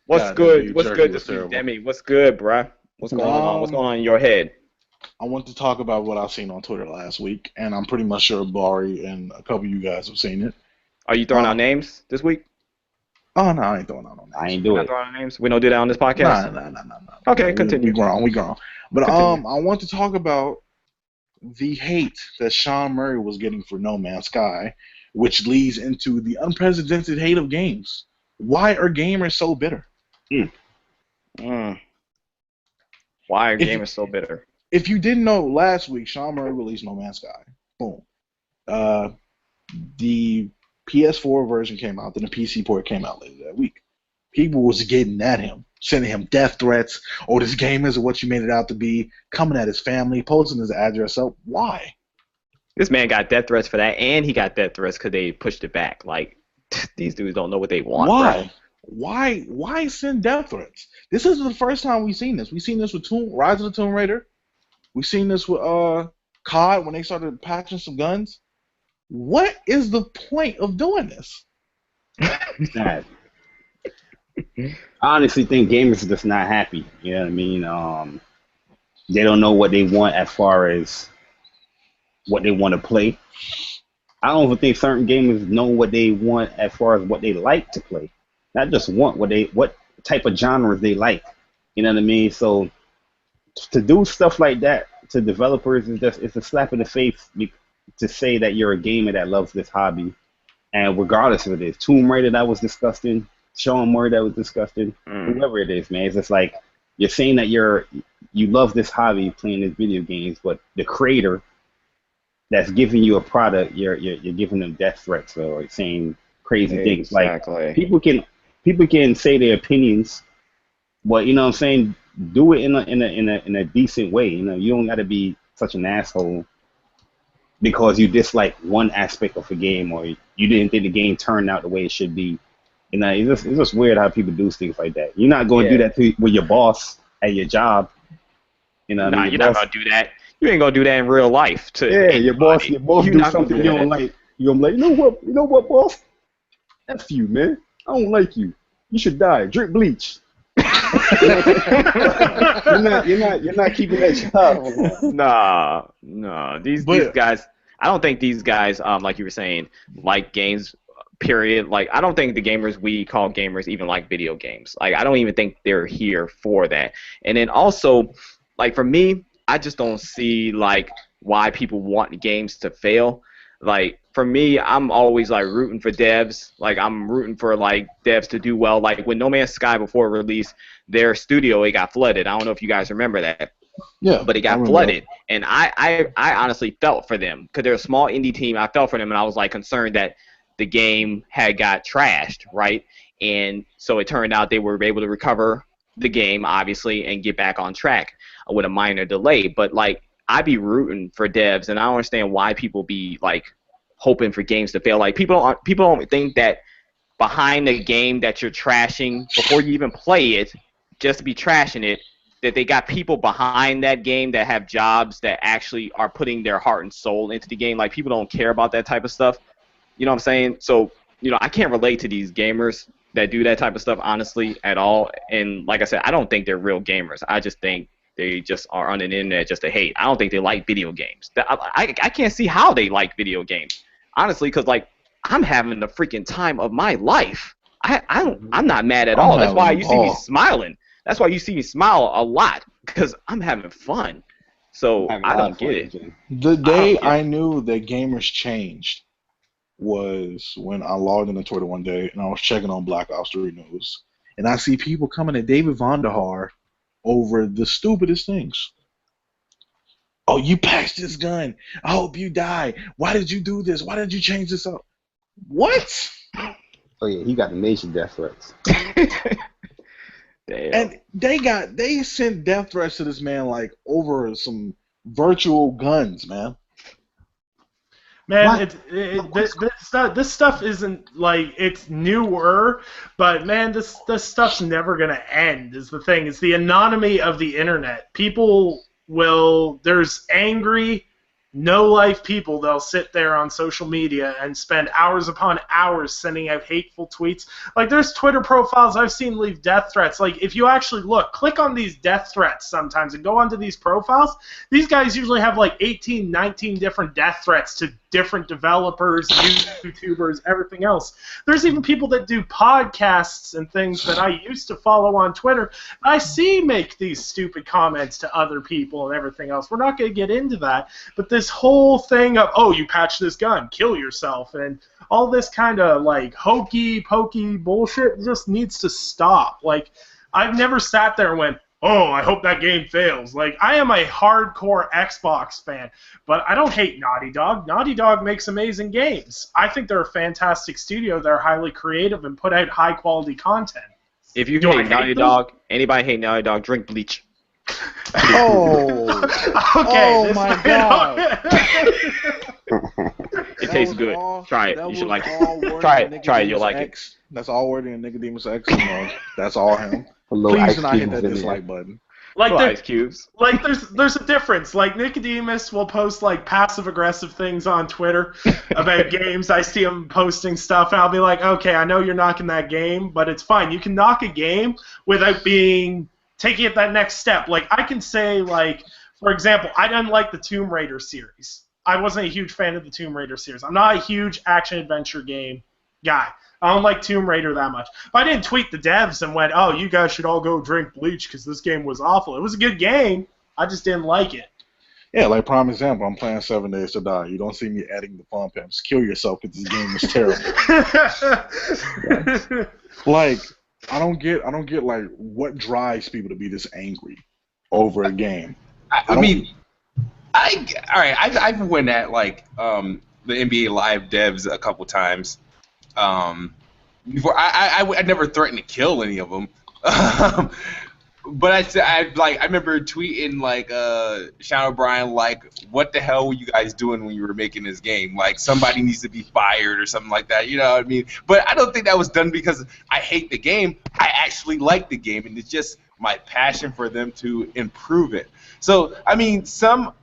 What's good? What's good to see, Demi? What's good, bruh? What's going on? What's going on in your head? I want to talk about what I've seen on Twitter last week, and I'm pretty much sure Bari and a couple of you guys have seen it. Are you throwing out names this week? Oh no, I ain't throwing out no names. I ain't doing it. Throwing out names? We don't do that on this podcast? No. Okay, continue. We grown. But continue. I want to talk about the hate that Sean Murray was getting for No Man's Sky, which leads into the unprecedented hate of games. Why are gamers so bitter? Why are gamers so bitter? If you didn't know, last week Sean Murray released No Man's Sky. Boom. The PS4 version came out, then the PC port came out later that week. People was getting at him, sending him death threats. Oh, this game isn't what you made it out to be. Coming at his family, posting his address up. Why? This man got death threats for that, and he got death threats because they pushed it back. Like, these dudes don't know what they want. Why? Bro. Why send death threats? This isn't the first time we've seen this. We've seen this with Rise of the Tomb Raider. We've seen this with COD when they started patching some guns. What is the point of doing this? Sad. I honestly think gamers are just not happy. You know what I mean? They don't know what they want as far as what they want to play. I don't even think certain gamers know what they want as far as what they like to play. Not just want what type of genres they like. You know what I mean? So to do stuff like that to developers is just it's a slap in the face to say that you're a gamer that loves this hobby. And regardless of it is, Tomb Raider that was disgusting, Sean Murray that was disgusting, whoever it is, man, it's just like you're saying that you love this hobby playing these video games, but the creator that's giving you a product, you're giving them death threats or saying crazy things. Like people can say their opinions, but you know what I'm saying, do it in a decent way. You know, you don't got to be such an asshole because you dislike one aspect of a game or you didn't think the game turned out the way it should be. You know, it's just weird how people do things like that. You're not going to do that with your boss at your job. You know, nah, you're not gonna do that. You ain't gonna do that in real life. Your boss do something you don't like. You're gonna be like, you know what, boss? F you, man. I don't like you. You should die. Drink bleach. You're not keeping that job. Nah. These guys. I don't think these guys, like you were saying, like games. Period. Like, I don't think the gamers we call gamers even like video games. Like, I don't even think they're here for that. And then also, like, for me, I just don't see like why people want games to fail. Like, for me, I'm always like rooting for devs. Like, I'm rooting for like devs to do well. Like when No Man's Sky before release, their studio, it got flooded. I don't know if you guys remember that. Yeah, but it got flooded, and I honestly felt for them because they're a small indie team. I felt for them, and I was like concerned that the game had got trashed, right? And so it turned out they were able to recover the game, obviously, and get back on track with a minor delay. But like, I be rooting for devs, and I don't understand why people be like hoping for games to fail. Like, people don't think that behind the game that you're trashing before you even play it, just to be trashing it, that they got people behind that game that have jobs that actually are putting their heart and soul into the game. Like, people don't care about that type of stuff. You know what I'm saying? So, you know, I can't relate to these gamers that do that type of stuff, honestly, at all. And like I said, I don't think they're real gamers. I just think they just are on the internet just to hate. I don't think they like video games. I can't see how they like video games, honestly, because, like, I'm having the freaking time of my life. I'm not mad at all. That's why you see me smiling. That's why you see me smile a lot, because I'm having fun. So I don't get it. The day I knew that gamers changed was when I logged into Twitter one day and I was checking on Black Ops 3 news, and I see people coming at David Vonderhaar over the stupidest things. Oh, you patched this gun. I hope you die. Why did you do this? Why did you change this up? What? Oh yeah, he got the major death threats. Damn. And they sent death threats to this man like over some virtual guns, man. Man, this stuff isn't like, it's newer, but man, this stuff's never gonna end. Is the thing? It's the anonymity of the internet. There's angry, no-life people that'll sit there on social media and spend hours upon hours sending out hateful tweets. Like, there's Twitter profiles I've seen leave death threats. Like, if you actually click on these death threats sometimes and go onto these profiles, these guys usually have like 18, 19 different death threats to different developers, YouTubers, everything else. There's even people that do podcasts and things that I used to follow on Twitter. I see make these stupid comments to other people and everything else. We're not going to get into that, but this whole thing of, oh, you patch this gun, kill yourself, and all this kind of like hokey pokey bullshit just needs to stop. Like, I've never sat there and went, oh, I hope that game fails. Like, I am a hardcore Xbox fan, but I don't hate Naughty Dog. Naughty Dog makes amazing games. I think they're a fantastic studio. They're highly creative and put out high-quality content. If you hate Naughty Dog, anybody hate Naughty Dog, drink bleach. Oh. Okay. Oh, my God. It tastes good. Try it. You should like it. Try it. You'll like it. That's all wording in Nicodemus X. That's all him. A little Please ice do not cube hit that in there. dislike button. Like Little ice cubes. Like there's a difference. Like Nicodemus will post like passive aggressive things on Twitter about games. I see him posting stuff, and I'll be like, okay, I know you're knocking that game, but it's fine. You can knock a game without taking it that next step. Like I can say, like, for example, I didn't like the Tomb Raider series. I wasn't a huge fan of the Tomb Raider series. I'm not a huge action adventure game guy. I don't like Tomb Raider that much. But I didn't tweet the devs and went, oh, you guys should all go drink bleach because this game was awful. It was a good game. I just didn't like it. Yeah, like prime example, I'm playing 7 Days to Die. You don't see me adding the fun pimps. Kill yourself because this game is terrible. Like, I don't get like what drives people to be this angry over a game. I've went at like the NBA Live devs a couple times. Before I never threatened to kill any of them, but I remember tweeting like Sean O'Brien like, what the hell were you guys doing when you were making this game? Like somebody needs to be fired or something like that. You know what I mean? But I don't think that was done because I hate the game. I actually like the game, and it's just my passion for them to improve it. So I mean, some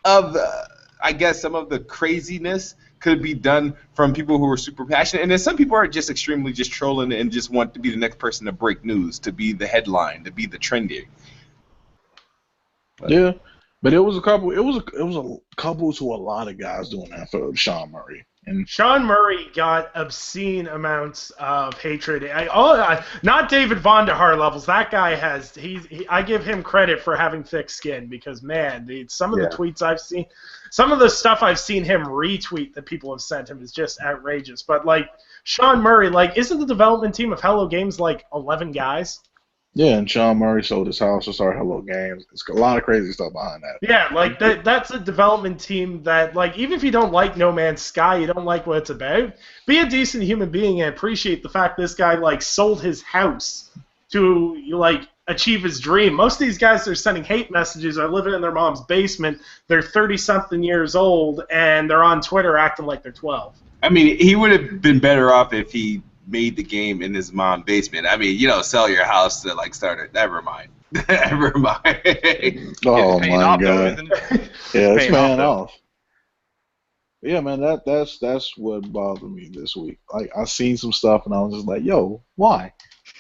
of the craziness could be done from people who are super passionate, and then some people are just extremely just trolling and just want to be the next person to break news, to be the headline, to be the trendy. Yeah, but it was a couple. It was a couple to a lot of guys doing that for Sean Murray. And Sean Murray got obscene amounts of hatred. Not David Vonderhaar levels. That guy has. I give him credit for having thick skin because man, some of the tweets I've seen, some of the stuff I've seen him retweet that people have sent him is just outrageous. But like Sean Murray, like isn't the development team of Hello Games like 11 guys? yeah, and Sean Murray sold his house to start Hello Games. It's a lot of crazy stuff behind that. Yeah, like that's a development team that, like, even if you don't like No Man's Sky, you don't like what it's about, be a decent human being and appreciate the fact this guy, like, sold his house to, like, achieve his dream. Most of these guys that are sending hate messages are living in their mom's basement, they're 30-something years old, and they're on Twitter acting like they're 12. I mean, he would have been better off if he made the game in his mom's basement. I mean, sell your house to like start it. Never mind. Never mind. Oh my God. yeah, it's paying off. Yeah, man, that's what bothered me this week. Like I seen some stuff and I was just like, yo, why?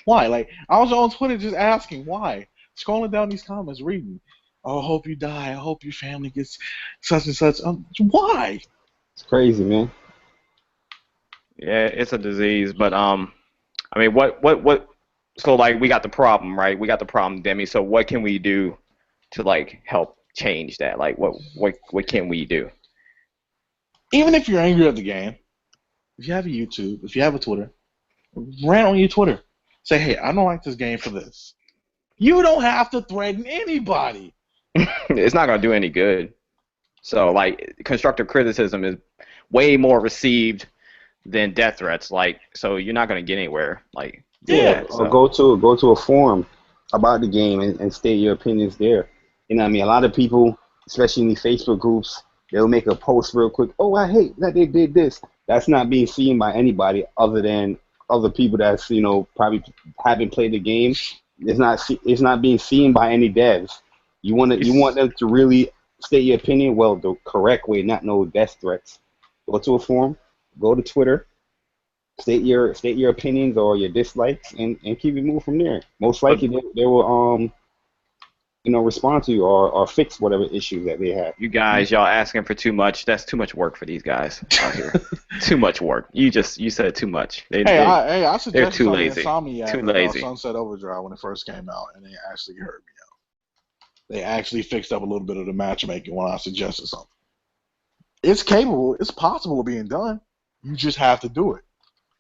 Like I was on Twitter just asking why. Scrolling down these comments, reading. Oh, I hope you die. I hope your family gets such and such. Why? It's crazy, man. Yeah, it's a disease, but I mean, what? So like, we got the problem, right? We got the problem, Demi. So what can we do to like help change that? Like, what can we do? Even if you're angry at the game, if you have a YouTube, if you have a Twitter, rant on your Twitter. Say, hey, I don't like this game for this. You don't have to threaten anybody. It's not gonna do any good. So like, constructive criticism is way more received than death threats. Like, so you're not gonna get anywhere. Like, yeah. So. Or go to a forum about the game and state your opinions there. You know what I mean? A lot of people, especially in the Facebook groups, they'll make a post real quick. Oh, I hate that they did this. That's not being seen by anybody other than other people that's probably haven't played the game. It's not being seen by any devs. You want them to really state your opinion. Well, the correct way, not no death threats. Go to a forum. Go to Twitter, state your opinions or your dislikes, and keep it moving from there. Most likely they will respond to you or fix whatever issue that they have. You guys, y'all asking for too much. That's too much work for these guys out here. Too much work. You said too much. I suggested they're too lazy. Insomniac too lazy. Sunset Overdrive when it first came out, and they actually heard me out. They actually fixed up a little bit of the matchmaking when I suggested something. It's capable. It's possible of being done. You just have to do it.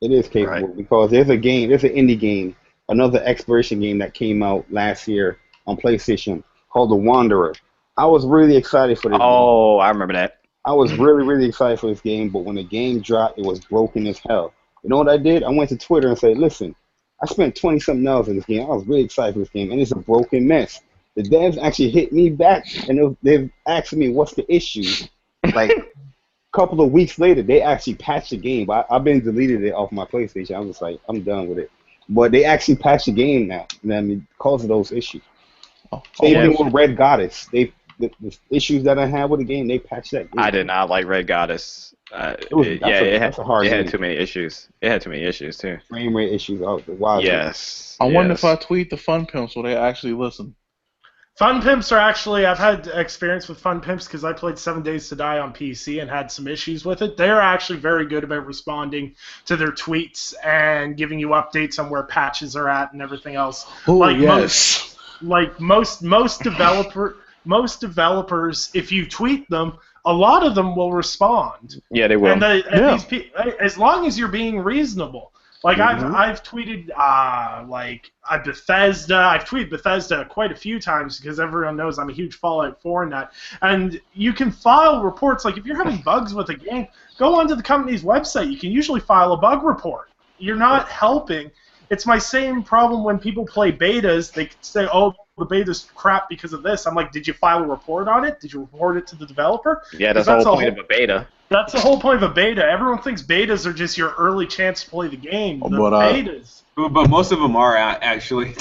It is capable because there's an indie game, another exploration game that came out last year on PlayStation called The Wanderer. I was really excited for this game. Oh, I remember that. I was really, really excited for this game, but when the game dropped, it was broken as hell. You know what I did? I went to Twitter and said, listen, I spent 20-something hours in this game. I was really excited for this game, and it's a broken mess. The devs actually hit me back, and they've asked me, what's the issue? Like, couple of weeks later, they actually patched the game. I've been deleted it off my PlayStation. I was like, I'm done with it. But they actually patched the game now. I mean, because of those issues. Same Yeah. thing with Red Goddess. The issues that I had with the game, they patched that game. I did not like Red Goddess. That's a hard it had game. too many issues. It had too many issues too. Frame rate issues. Wow. Yes. I wonder if I yes. tweet the Fun Pimps, will they actually listen? Fun Pimps are actually, I've had experience with Fun Pimps because I played 7 Days to Die on PC and had some issues with it. They're actually very good about responding to their tweets and giving you updates on where patches are at and everything else. Oh, yes. Most developers, if you tweet them, a lot of them will respond. Yeah, they will. These as long as you're being reasonable. Like I've tweeted Bethesda. I've tweeted Bethesda quite a few times because everyone knows I'm a huge Fallout 4 nut. And you can file reports. Like if you're having bugs with a game, go onto the company's website. You can usually file a bug report. You're not helping. It's my same problem when people play betas. They say, "Oh, the beta's crap because of this." I'm like, "Did you file a report on it? Did you report it to the developer?" Yeah, that's the whole point of a beta. That's the whole point of a beta. Everyone thinks betas are just your early chance to play the game. The betas. But most of them are actually.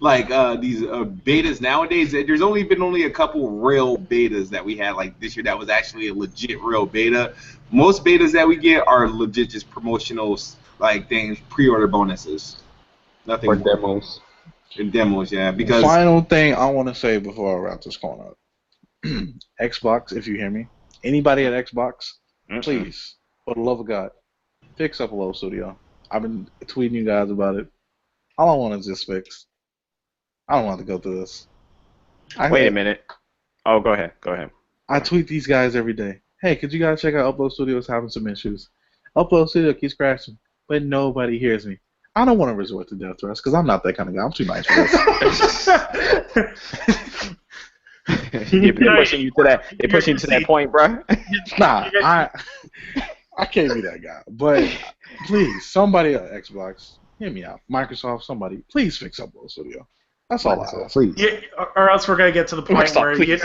Like these betas nowadays, there's only been a couple real betas that we had like this year that was actually a legit real beta. Most betas that we get are legit just promotional like things, pre-order bonuses. Nothing Or more. demos. And demos, yeah. Because Final thing I want to say before I wrap this corner up. Xbox, if you hear me. Anybody at Xbox, please, for the love of God, fix Upload Studio. I've been tweeting you guys about it. All I want is this fixed. I don't want to go through this. Wait a minute. Oh, go ahead. I tweet these guys every day. Hey, could you guys check out Upload Studio? It's having some issues. Upload Studio keeps crashing, but nobody hears me. I don't want to resort to death threats because I'm not that kind of guy. I'm too nice for this. They're pushing you to that. They're pushing you to that point, bro. Nah, I can't be that guy. But please, somebody at Xbox, hear me out. Microsoft, somebody, please fix Upload Studio. That's all I ask. Please. Yeah, or else we're gonna get to the point Microsoft, where please.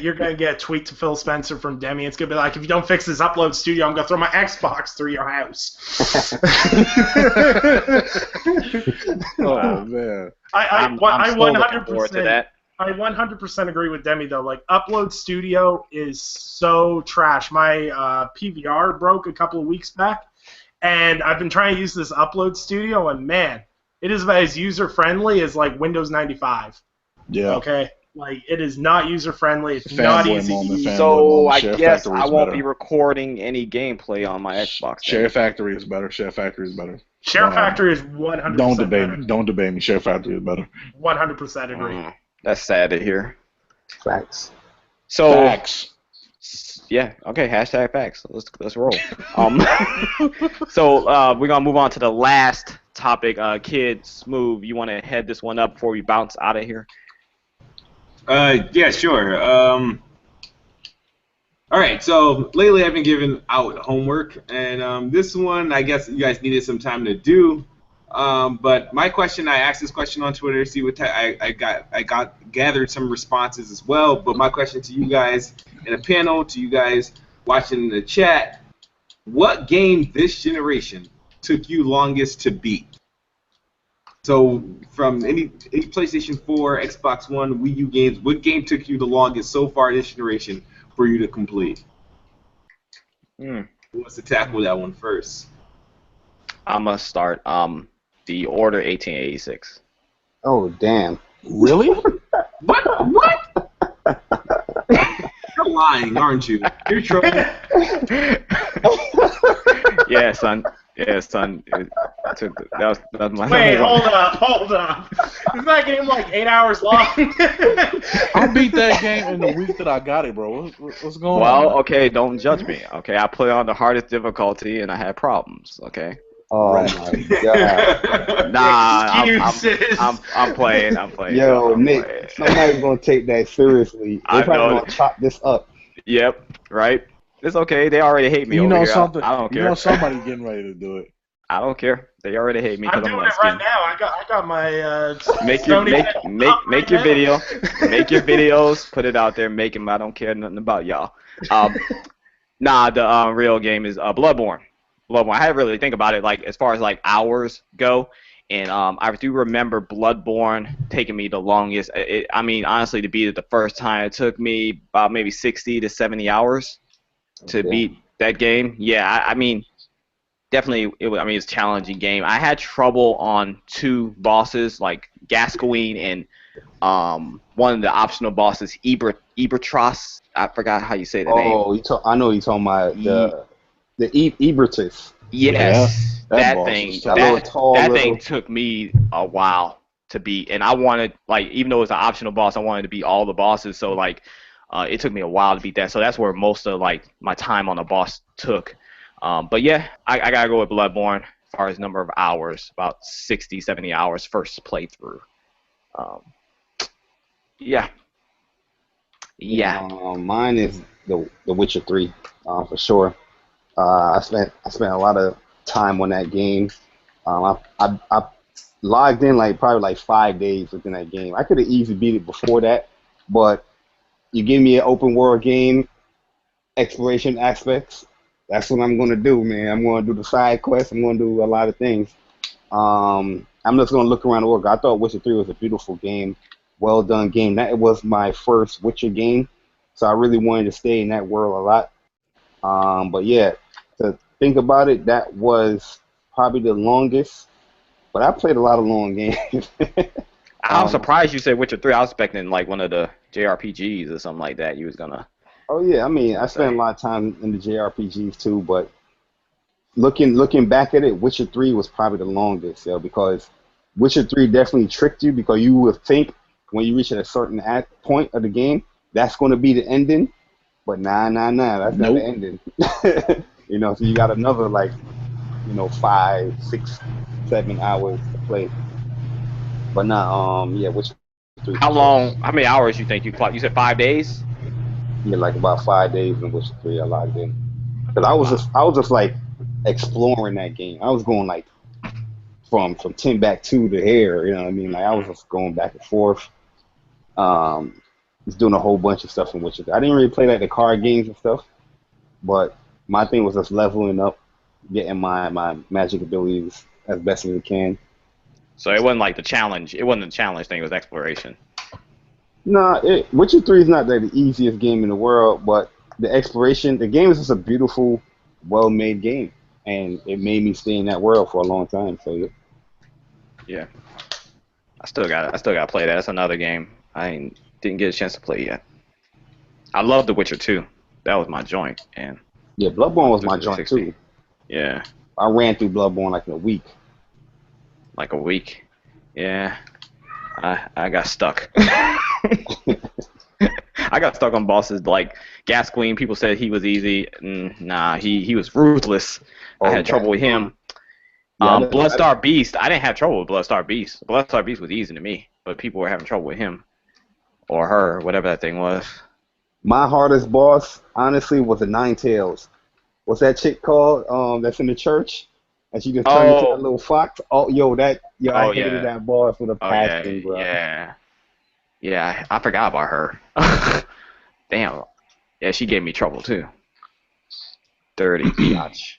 you're gonna get a tweet to Phil Spencer from Demi. It's gonna be like, if you don't fix this Upload Studio, I'm gonna throw my Xbox through your house. Oh man, I still looking forward to 100%. that. I 100% agree with Demi though. Like Upload Studio is so trash. My PVR broke a couple of weeks back, and I've been trying to use this Upload Studio, and man, it is about as user friendly as like Windows 95. yeah. Okay, like it is not user friendly. It's not Fanboy easy. moment, to use. fanboy So moment. I Share guess Factory I is won't better. be recording any gameplay on my Xbox. then. Share Factory is better. Share Factory is better. Share Factory is 100%. Don't debate better. me. Don't debate me. Share Factory is better. 100% agree. That's sad to hear. Facts. So Facts. yeah, okay. Hashtag facts. Let's roll. So we're gonna move on to the last topic. Kid Smooth, you want to head this one up before we bounce out of here? Yeah, sure. All right, so lately I've been giving out homework, and this one I guess you guys needed some time to do. But my question, I asked this question on Twitter, see what I gathered some responses as well. But my question to you guys in a panel, to you guys watching in the chat, what game this generation took you longest to beat? So from any PlayStation 4, Xbox One, Wii U games, what game took you the longest so far this generation for you to complete? Who wants to tackle that one first? I'm gonna start. The Order 1886. Oh, damn. Really? What? You're lying, aren't you? You're trolling. Yeah, son. Yeah, son. That was my. Wait, hold up. Isn't that game like 8 hours long? I beat that game in the week that I got it, bro. What's going on? Well, okay, don't judge me. Okay, I played on the hardest difficulty and I had problems. Okay. Oh, my God. Nah, Excuses. I'm playing. Yo, I'm Nick, playing. somebody's going to take that seriously. I They're probably know. going to chop this up. Yep. Right. It's okay. They already hate me. You over know here. something? I don't care. You know somebody getting ready to do it. I don't care. They already hate me I'm because I'm doing it light right now. I got my Make your Sony make your video, make your videos, put it out there, make them. I don't care nothing about y'all. Nah, the real game is Bloodborne. I had to really think about it, like as far as like hours go, And I do remember Bloodborne taking me the longest. I mean, honestly, to beat it the first time, it took me about maybe 60 to 70 hours to beat that game. Yeah, I mean, definitely, I mean, it's a challenging game. I had trouble on 2 bosses, like Gascoigne and one of the optional bosses, Ebertros. I forgot how you say the name. Oh, I know you're talking about the Ebertus. Yes, that that boss thing. was That thing took me a while to beat, and I wanted, like, even though it's an optional boss, I wanted to beat all the bosses. So like, it took me a while to beat that. So that's where most of like my time on the boss took. But yeah, I gotta go with Bloodborne as far as number of hours, about 60, 70 hours first playthrough. Yeah. Mine is the Witcher 3, for sure. I spent a lot of time on that game. I logged in probably 5 days within that game. I could have easily beat it before that, but you give me an open world game, exploration aspects. That's what I'm gonna do, man. I'm gonna do the side quests. I'm gonna do a lot of things. I'm just gonna look around the world. I thought Witcher 3 was a beautiful game, well done game. That was my first Witcher game, so I really wanted to stay in that world a lot. But yeah, to think about it, that was probably the longest. But I played a lot of long games. I'm surprised you said Witcher 3. I was expecting like one of the JRPGs or something like that. You was gonna. Oh yeah, I mean, I spent a lot of time in the JRPGs too, but looking back at it, Witcher 3 was probably the longest, because Witcher 3 definitely tricked you, because you would think when you reach at a certain point of the game, that's going to be the ending, but nah, that's not the ending. So you got another 5, 6, 7 hours to play. But nah, Witcher 3. How many hours you think you clocked? You said 5 days? Yeah, about 5 days in Witcher 3 I logged in. Because I was just exploring that game. I was going from Timbuktu to here, you know what I mean? I was just going back and forth. Just doing a whole bunch of stuff in Witcher 3. I didn't really play the card games and stuff, but my thing was just leveling up, getting my magic abilities as best as I can. So it wasn't like the challenge. It wasn't the challenge thing. It was exploration. No, Witcher 3 is not the easiest game in the world, but the exploration, the game is just a beautiful, well-made game, and it made me stay in that world for a long time. So yeah, I still got to play that. That's another game I didn't get a chance to play yet. I love The Witcher 2. That was my joint, and yeah, Bloodborne was my joint too. Yeah, I ran through Bloodborne in a week. Like a week. Yeah, I got stuck. I got stuck on bosses like Gascoigne. People said he was easy. Nah, he was ruthless. I had trouble with him. Bloodstar Beast. I didn't have trouble with Bloodstar Beast. Bloodstar Beast was easy to me, but people were having trouble with him or her, whatever that thing was. My hardest boss, honestly, was a Ninetales. What's that chick called? That's in the church, and she just turned into that little fox. I hated that boss with a passion, bro. Yeah, I forgot about her. Damn. Yeah, she gave me trouble too. Dirty biatch.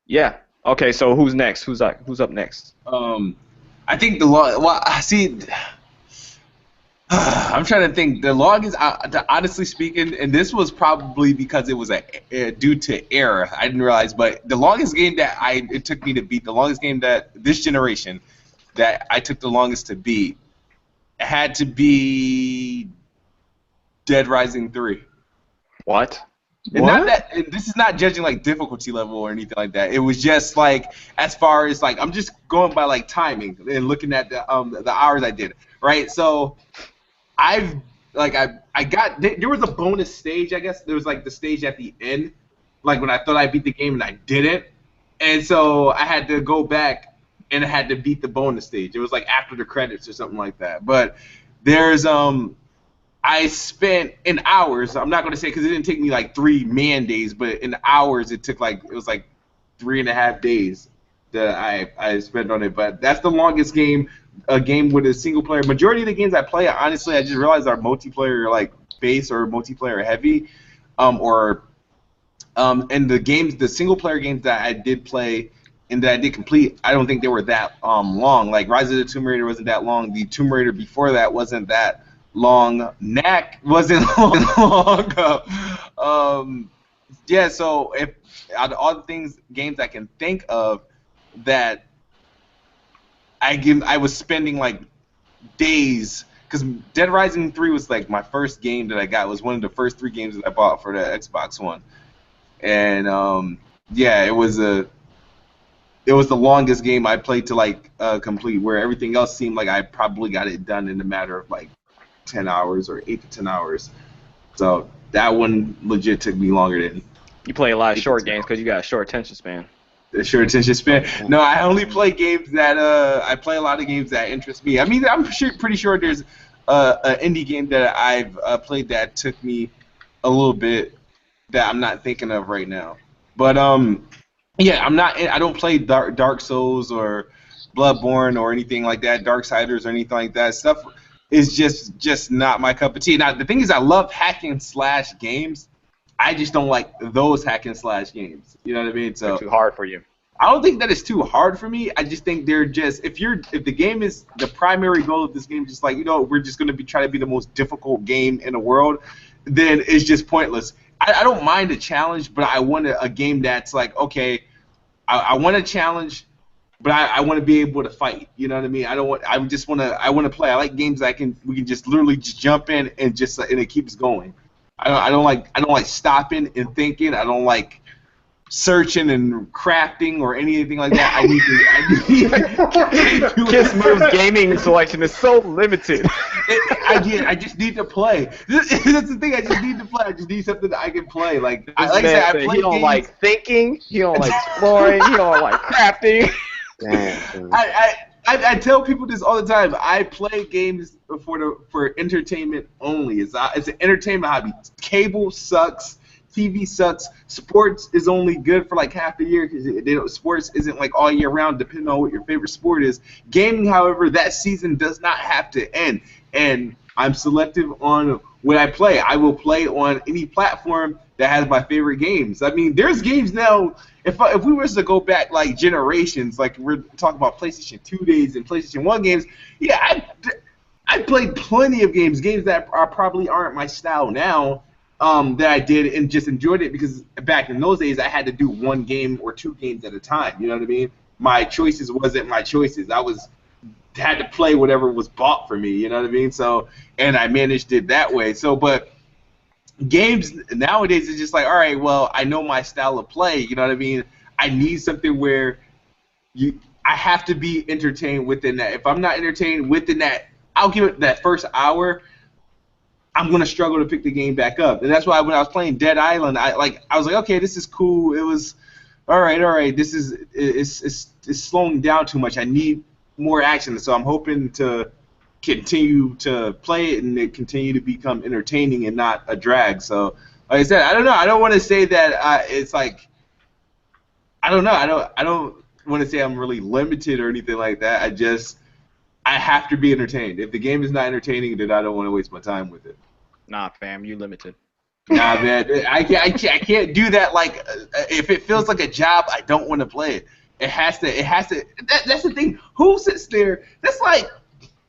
Yeah. Okay, so who's next? Who's up next? I think I'm trying to think. The longest, honestly speaking, and this was probably because it was due to error. I didn't realize, but the longest game that it took me to beat, the longest game that this generation that I took the longest to beat, had to be Dead Rising 3. What? And not that this is not judging difficulty level or anything like that. It was just as far as I'm just going by timing and looking at the hours I did. Right? So I got there was a bonus stage, I guess. There was the stage at the end, when I thought I beat the game and I didn't. And so I had to go back and I had to beat the bonus stage. It was after the credits or something like that. But there's I spent in hours. I'm not going to say because it didn't take me 3 man days, but in hours it took it was 3.5 days that I spent on it. But that's the longest game. A game with a single player. Majority of the games I play, honestly, I just realized are multiplayer based or multiplayer heavy, and the single player games that I did play and that I did complete, I don't think they were that long. Like Rise of the Tomb Raider wasn't that long. The Tomb Raider before that wasn't that long. Knack wasn't long. Yeah, so if out of all the games I can think of that I was spending like days, because Dead Rising 3 was like my first game that I got. It was one of the first 3 games that I bought for the Xbox One, and yeah, it was the longest game I played to like complete, where everything else seemed like I probably got it done in a matter of like 10 hours or 8 to 10 hours. So that one legit took me longer than. You play a lot of short games because you got a short attention span. A short attention span. No, I only play games that I play a lot of games that interest me. I mean, I'm pretty sure there's an indie game that I've played that took me a little bit that I'm not thinking of right now. But yeah, I don't play Dark Souls or Bloodborne or anything like that, Darksiders or anything like that. Stuff is just not my cup of tea. Now the thing is, I love hack and slash games. I just don't like those hack and slash games. You know what I mean? So they're too hard for you. I don't think that it's too hard for me. I just think they're just if the game is the primary goal of this game, just like we're just gonna be trying to be the most difficult game in the world, then it's just pointless. I don't mind a challenge, but I want a game that's like, okay, I want a challenge, but I want to be able to fight. You know what I mean? I want to play. I like games that we can just literally just jump in and it keeps going. I don't like stopping and thinking. I don't like searching and crafting or anything like that. I need to Kiss Move's gaming selection is so limited. I just need to play. That's the thing. I just need to play. I just need something that I can play. Like I play he don't games. like thinking. He don't like exploring. He don't like crafting. Damn. I tell people this all the time. I play games for entertainment only. It's an entertainment hobby. Cable sucks. TV sucks. Sports is only good for like half the year because sports isn't like all year round, depending on what your favorite sport is. Gaming, however, that season does not have to end. And I'm selective on what I play. I will play on any platform that has my favorite games. I mean, there's games now. If we were to go back like generations, like we're talking about PlayStation 2 days and PlayStation 1 games, yeah, I played plenty of games that probably aren't my style now. That I did and just enjoyed it because back in those days I had to do 1 game or 2 games at a time. You know what I mean? My choices wasn't my choices. I had to play whatever was bought for me. You know what I mean? So and I managed it that way. So but games nowadays is just like, all right, well, I know my style of play. You know what I mean? I need something where I have to be entertained within that. If I'm not entertained within that, I'll give it that first hour. I'm gonna struggle to pick the game back up, and that's why when I was playing Dead Island, I was like, okay, this is cool. It was, all right. This is it's slowing down too much. I need more action, so I'm hoping to continue to play it and it continue to become entertaining and not a drag. So, like I said, I don't know. I don't want to say that it's like, I don't know. I don't want to say I'm really limited or anything like that. I have to be entertained. If the game is not entertaining, then I don't want to waste my time with it. Nah, fam, you limited. Nah, man, I can't do that. Like, if it feels like a job, I don't want to play it. It has to. That's the thing. Who sits there? That's like,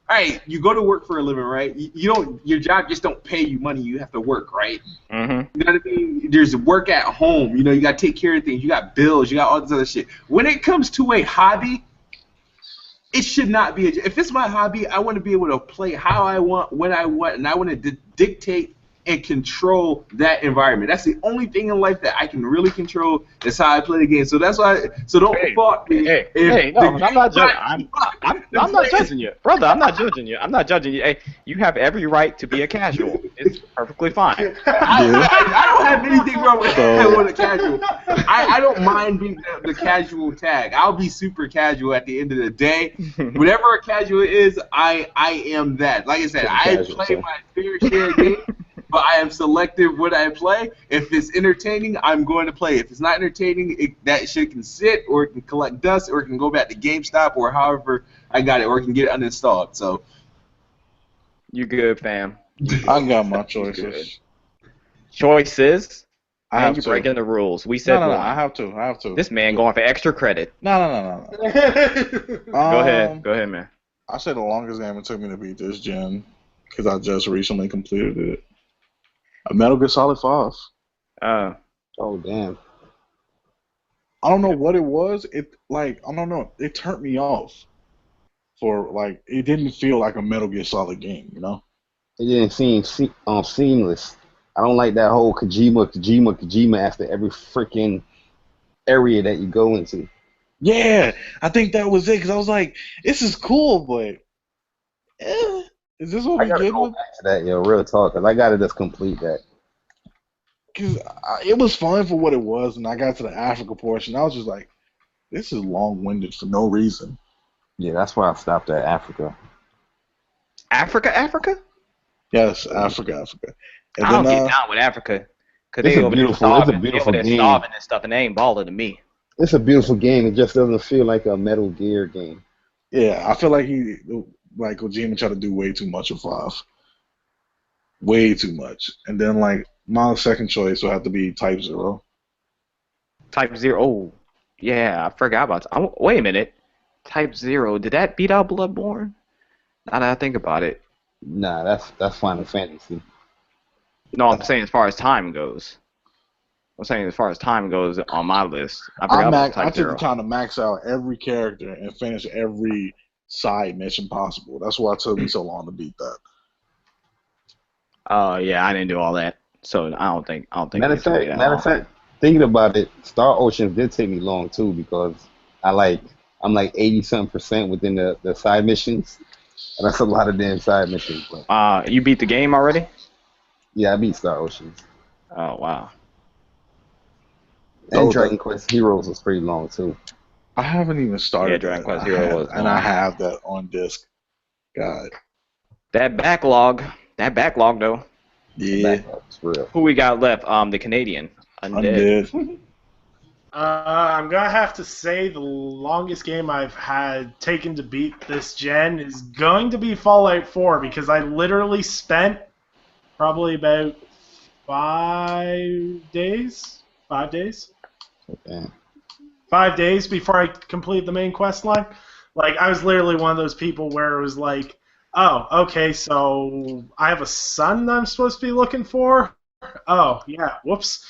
all right, you go to work for a living, right? Your job just don't pay you money. You have to work, right? Mm-hmm. You know what I mean? There's work at home. You got to take care of things. You got bills. You got all this other shit. When it comes to a hobby, it should not be. If it's my hobby, I want to be able to play how I want, when I want, and I want to dictate and control that environment. That's the only thing in life that I can really control. Is how I play the game. So that's why. So don't fault me. No, I'm not judging. I'm not judging you, brother. I'm not judging you. I'm not judging you. Hey, you have every right to be a casual. It's perfectly fine. I don't have anything wrong with a casual. I don't mind being the casual tag. I'll be super casual at the end of the day. Whatever a casual is, I am that. Like I said, I play my fair share of games. But I am selective what I play. If it's entertaining, I'm going to play. If it's not entertaining, that shit can sit, or it can collect dust, or it can go back to GameStop, or however I got it, or it can get it uninstalled. So you good, fam. I got my choices. Choices? I Man, have you to. breaking the rules. We said No, one. I have to. This man going for extra credit. No. Go ahead, man. I say the longest game it took me to beat this gen, because I just recently completed it. A Metal Gear Solid 5. Oh damn. I don't know what it was. I don't know. It turned me off. It didn't feel like a Metal Gear Solid game, you know? It didn't seem seamless. I don't like that whole Kojima after every freaking area that you go into. Yeah, I think that was it, because I was like, this is cool, but is this what I we gotta get go with? back to that, yo, real talk, because I gotta just complete that. Because it was fun for what it was, and I got to the Africa portion. I was just like, this is long-winded for no reason. Yeah, that's why I stopped at Africa. Africa? Yes, Africa. And I then, don't get down with Africa. Because It's they a over there beautiful starving. game. Starving and stuff, and they ain't balling to me. It's a beautiful game. It just doesn't feel like a Metal Gear game. yeah, I feel like Kojima tried to do way too much with 5. Way too much. And then, my second choice would have to be Type 0. Type 0. Oh, yeah, I forgot about that. Wait a minute. Type 0. Did that beat out Bloodborne? Now that I think about it. Nah, that's Final Fantasy. No, I'm saying as far as time goes. On my list. I forgot about Type I took 0. the time to max out every character and finish every side mission possible. That's why it took me so long to beat that. Yeah, I didn't do all that. So I don't think Matter it took me that long. of fact, thinking about it, Star Ocean did take me long too, because I'm like 80-something% within the side missions. And that's a lot of damn side missions. But You beat the game already? yeah, I beat Star Ocean. Oh, wow. And Dragon Quest Heroes was pretty long too. I haven't even started. Yeah, Dragon Quest Heroes was and I have that on disc. God. That backlog though. Yeah. It's real. Who we got left? The Canadian. Undead. I'm gonna have to say the longest game I've had taken to beat this gen is going to be Fallout 4, because I literally spent probably about 5 days. 5 days. Okay. 5 days before I completed the main quest line. I was literally one of those people where it was like, oh, okay, so I have a son that I'm supposed to be looking for? Oh, yeah, whoops.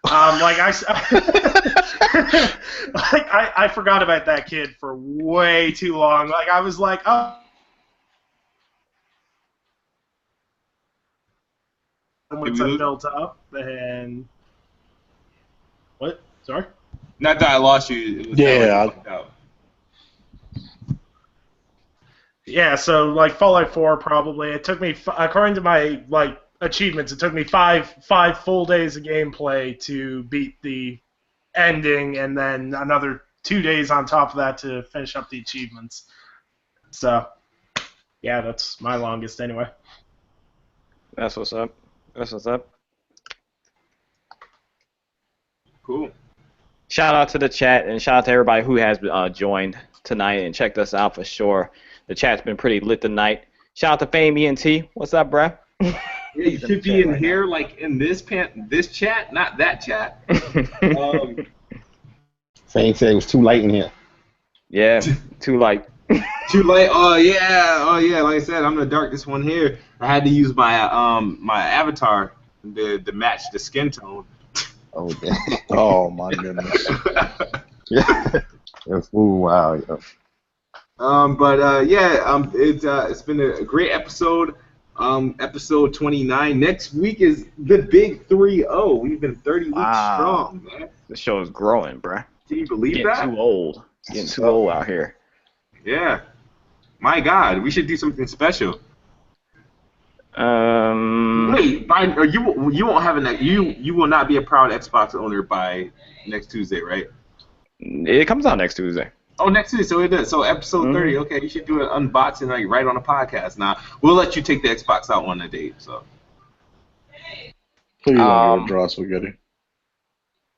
I forgot about that kid for way too long. I was like, oh. Once I built up, and what? Sorry? Not that I lost you. It was Yeah. Yeah, so Fallout 4 probably. It took me, according to my achievements, it took me five full days of gameplay to beat the ending, and then another 2 days on top of that to finish up the achievements. So, yeah, that's my longest anyway. That's what's up. Cool. Shout out to the chat, and shout out to everybody who has joined tonight and checked us out for sure. The chat's been pretty lit tonight. Shout out to Fame ENT. What's up, bruh? Yeah, you should be in here, in this chat, not that chat. Fame said it was too light in here. Yeah, too light. Too late. Oh yeah. Like I said, I'm the darkest one here. I had to use my my avatar to match the skin tone. Oh damn. Oh my goodness. Yeah. Wow. Yeah. It's been a great episode. Episode 29. Next week is the big 3-0. We've been 30 weeks strong, man. The show is growing, bruh. Can you believe Getting that? too old. Getting too old out here. Yeah. My God, we should do something special. Wait, you won't have you will not be a proud Xbox owner by next Tuesday, right? It comes out next Tuesday. Oh, next Tuesday, so it is. So episode 30, okay, you should do an unboxing right on a podcast. Now, we'll let you take the Xbox out on a date, so. Please don't give a draw spaghetti.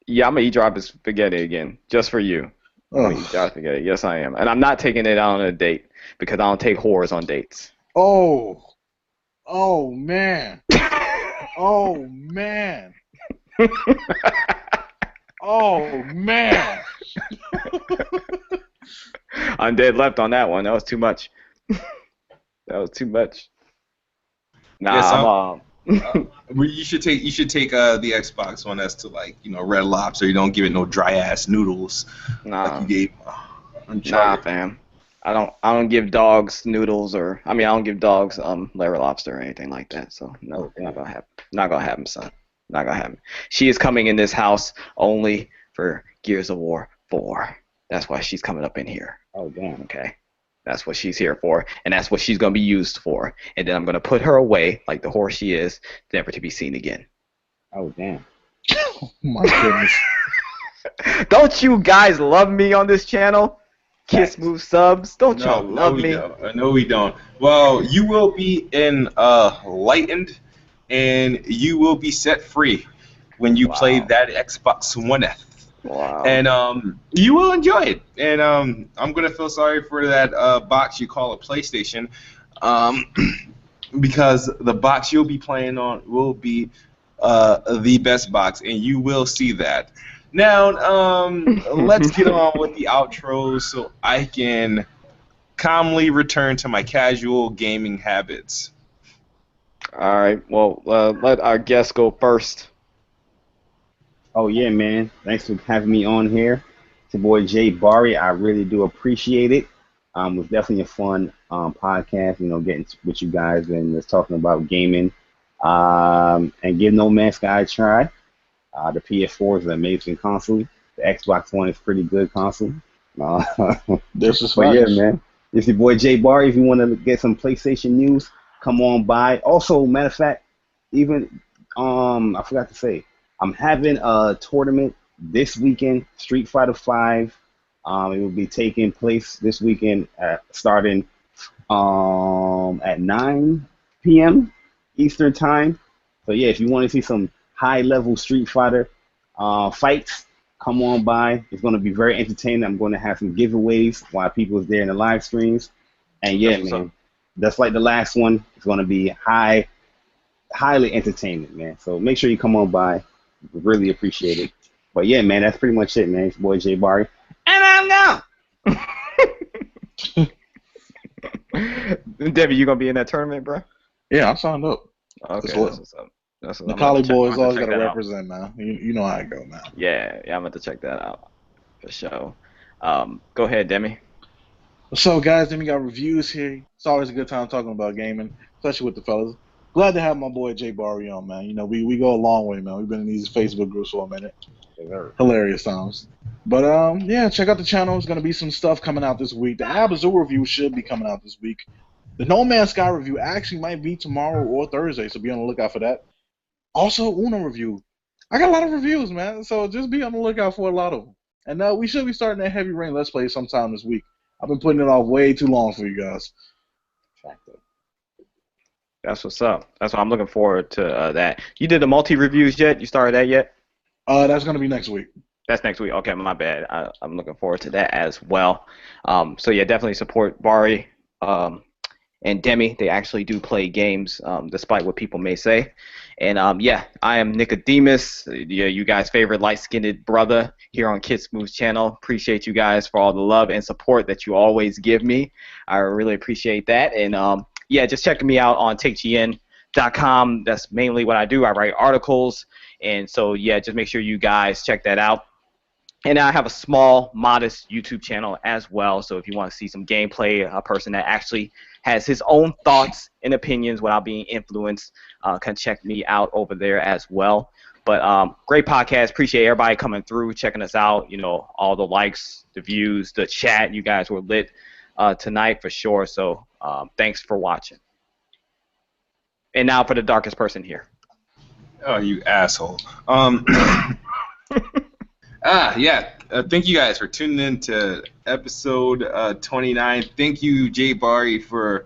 Yeah, I'm going to eat drop spaghetti again, just for you. I'm going to eat drop spaghetti. Yes, I am. And I'm not taking it out on a date, because I don't take whores on dates. Oh man. Oh, man. Oh man. I'm dead left on that one. That was too much. That was too much. Nah, Yes, I'm you should take the Xbox One S to like Red Lobster. You don't give it no dry ass noodles like nah, you gave nah, Uncharted. fam. I don't give dogs noodles I don't give dogs Larry lobster or anything like that. So no, not gonna happen. Not gonna happen, son. Not gonna happen. She is coming in this house only for Gears of War 4. That's why she's coming up in here. Oh damn. Okay. That's what she's here for, and that's what she's going to be used for. And then I'm going to put her away, like the whore she is, never to be seen again. Oh damn. Oh my goodness. Don't you guys love me on this channel? Kiss Move subs. Don't y'all love me? No, we don't. Well, you will be enlightened, and you will be set free when you play that Xbox One S. Wow. And you will enjoy it. And I'm gonna feel sorry for that box you call a PlayStation, because the box you'll be playing on will be the best box, and you will see that. Now, let's get on with the outro so I can calmly return to my casual gaming habits. All right. Well, let our guest go first. Oh yeah, man. Thanks for having me on here. It's your boy Jay Bari. I really do appreciate it. It was definitely a fun podcast, getting with you guys and just talking about gaming. And give No Man's Sky a try. The PS4 is an amazing console. The Xbox One is a pretty good console. This is But fun. yeah, man. It's your boy Jay Bari. If you want to get some PlayStation news, come on by. Also, matter of fact, even I forgot to say, I'm having a tournament this weekend, Street Fighter V. It will be taking place this weekend starting at 9 p.m. Eastern Time. So yeah, if you want to see some high-level Street Fighter fights, come on by. It's going to be very entertaining. I'm going to have some giveaways while people is there in the live streams. And yeah, man, just like the last one, it's going to be highly entertaining, man. So make sure you come on by. Really appreciate it. But yeah, man, that's pretty much it, man. It's your boy Jay Bari. And I'm gone. Debbie, you gonna be in that tournament, bro? Yeah, I'm signed up. Okay, That's that's what's up. That's The what Collie I'm boys always check got to that out. represent, man. You know how I go, man. Yeah, I'm about to check that out for sure. Go ahead, Demi. So, guys, then we got reviews here. It's always a good time talking about gaming, especially with the fellas. Glad to have my boy Jay Bari on, man. We go a long way, man. We've been in these Facebook groups for a minute. Hilarious times. But yeah, check out the channel. There's gonna be some stuff coming out this week. The Abazoo review should be coming out this week. The No Man's Sky review actually might be tomorrow or Thursday, so be on the lookout for that. Also, Uno review. I got a lot of reviews, man. So just be on the lookout for a lot of them. And we should be starting that Heavy Rain Let's Play sometime this week. I've been putting it off way too long for you guys. That's what's up. That's what I'm looking forward to. That you did the multi reviews yet? You started that yet? That's gonna be next week. That's next week. Okay, my bad. I'm looking forward to that as well. So yeah, definitely support Bari and Demi. They actually do play games, despite what people may say. And yeah, I am Nicodemus, you guys' favorite light-skinned brother here on Kid Smooth's channel. Appreciate you guys for all the love and support that you always give me. I really appreciate that. And yeah, just checking me out on TiCGN.com. That's mainly what I do. I write articles. And so yeah, just make sure you guys check that out. And I have a small, modest YouTube channel as well. So if you want to see some gameplay, a person that actually has his own thoughts and opinions without being influenced, can check me out over there as well. But great podcast. Appreciate everybody coming through, checking us out. All the likes, the views, the chat. You guys were lit tonight for sure. So thanks for watching. And now for the darkest person here. Oh, you asshole. Yeah. Thank you guys for tuning in to episode 29. Thank you, Jay Bari, for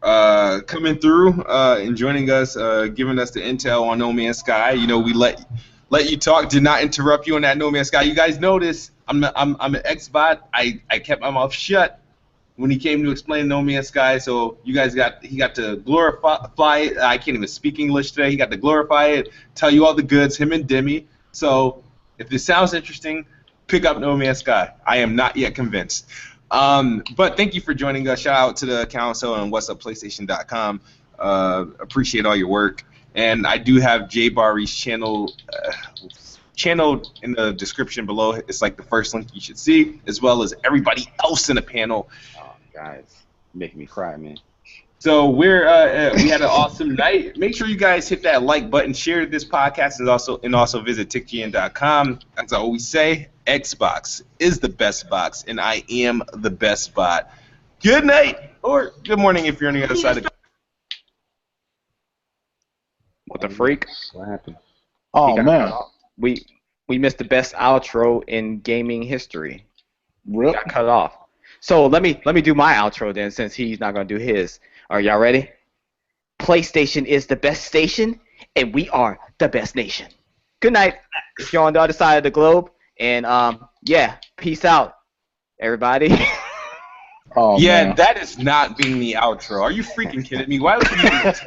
coming through and joining us, giving us the intel on No Man's Sky. We let you talk, did not interrupt you on that No Man's Sky. You guys notice I'm an Xbot. I kept my mouth shut. when he came to explain No Man's Sky. So he got to glorify it. I can't even speak English today. He got to glorify it, tell you all the goods, him and Demi. So if this sounds interesting, pick up No Man's Sky. I am not yet convinced. But thank you for joining us. Shout out to the council and whatsupplaystation.com. Appreciate all your work. And I do have Jay Bari's channel in the description below. It's like the first link you should see, as well as everybody else in the panel. Oh, guys, making me cry, man. So we had an awesome night. Make sure you guys hit that like button, share this podcast, and also visit TiCGN.com. As I always say, Xbox is the best box, and I am the best bot. Good night or good morning if you're on the other side of. What the freak? What happened? Oh, He got man. cut off. We missed the best outro in gaming history. Rip. Got cut off. So let me do my outro then, since he's not gonna do his. Are y'all ready? PlayStation is the best station, and we are the best nation. Good night. If you're on the other side of the globe, and yeah, peace out, everybody. Oh, Yeah, man. that is not being the outro. Are you freaking kidding me? Why would you do this?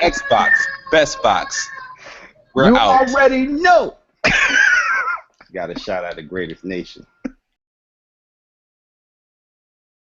Xbox, best box. We're You out. already know. Got a shot at the greatest nation.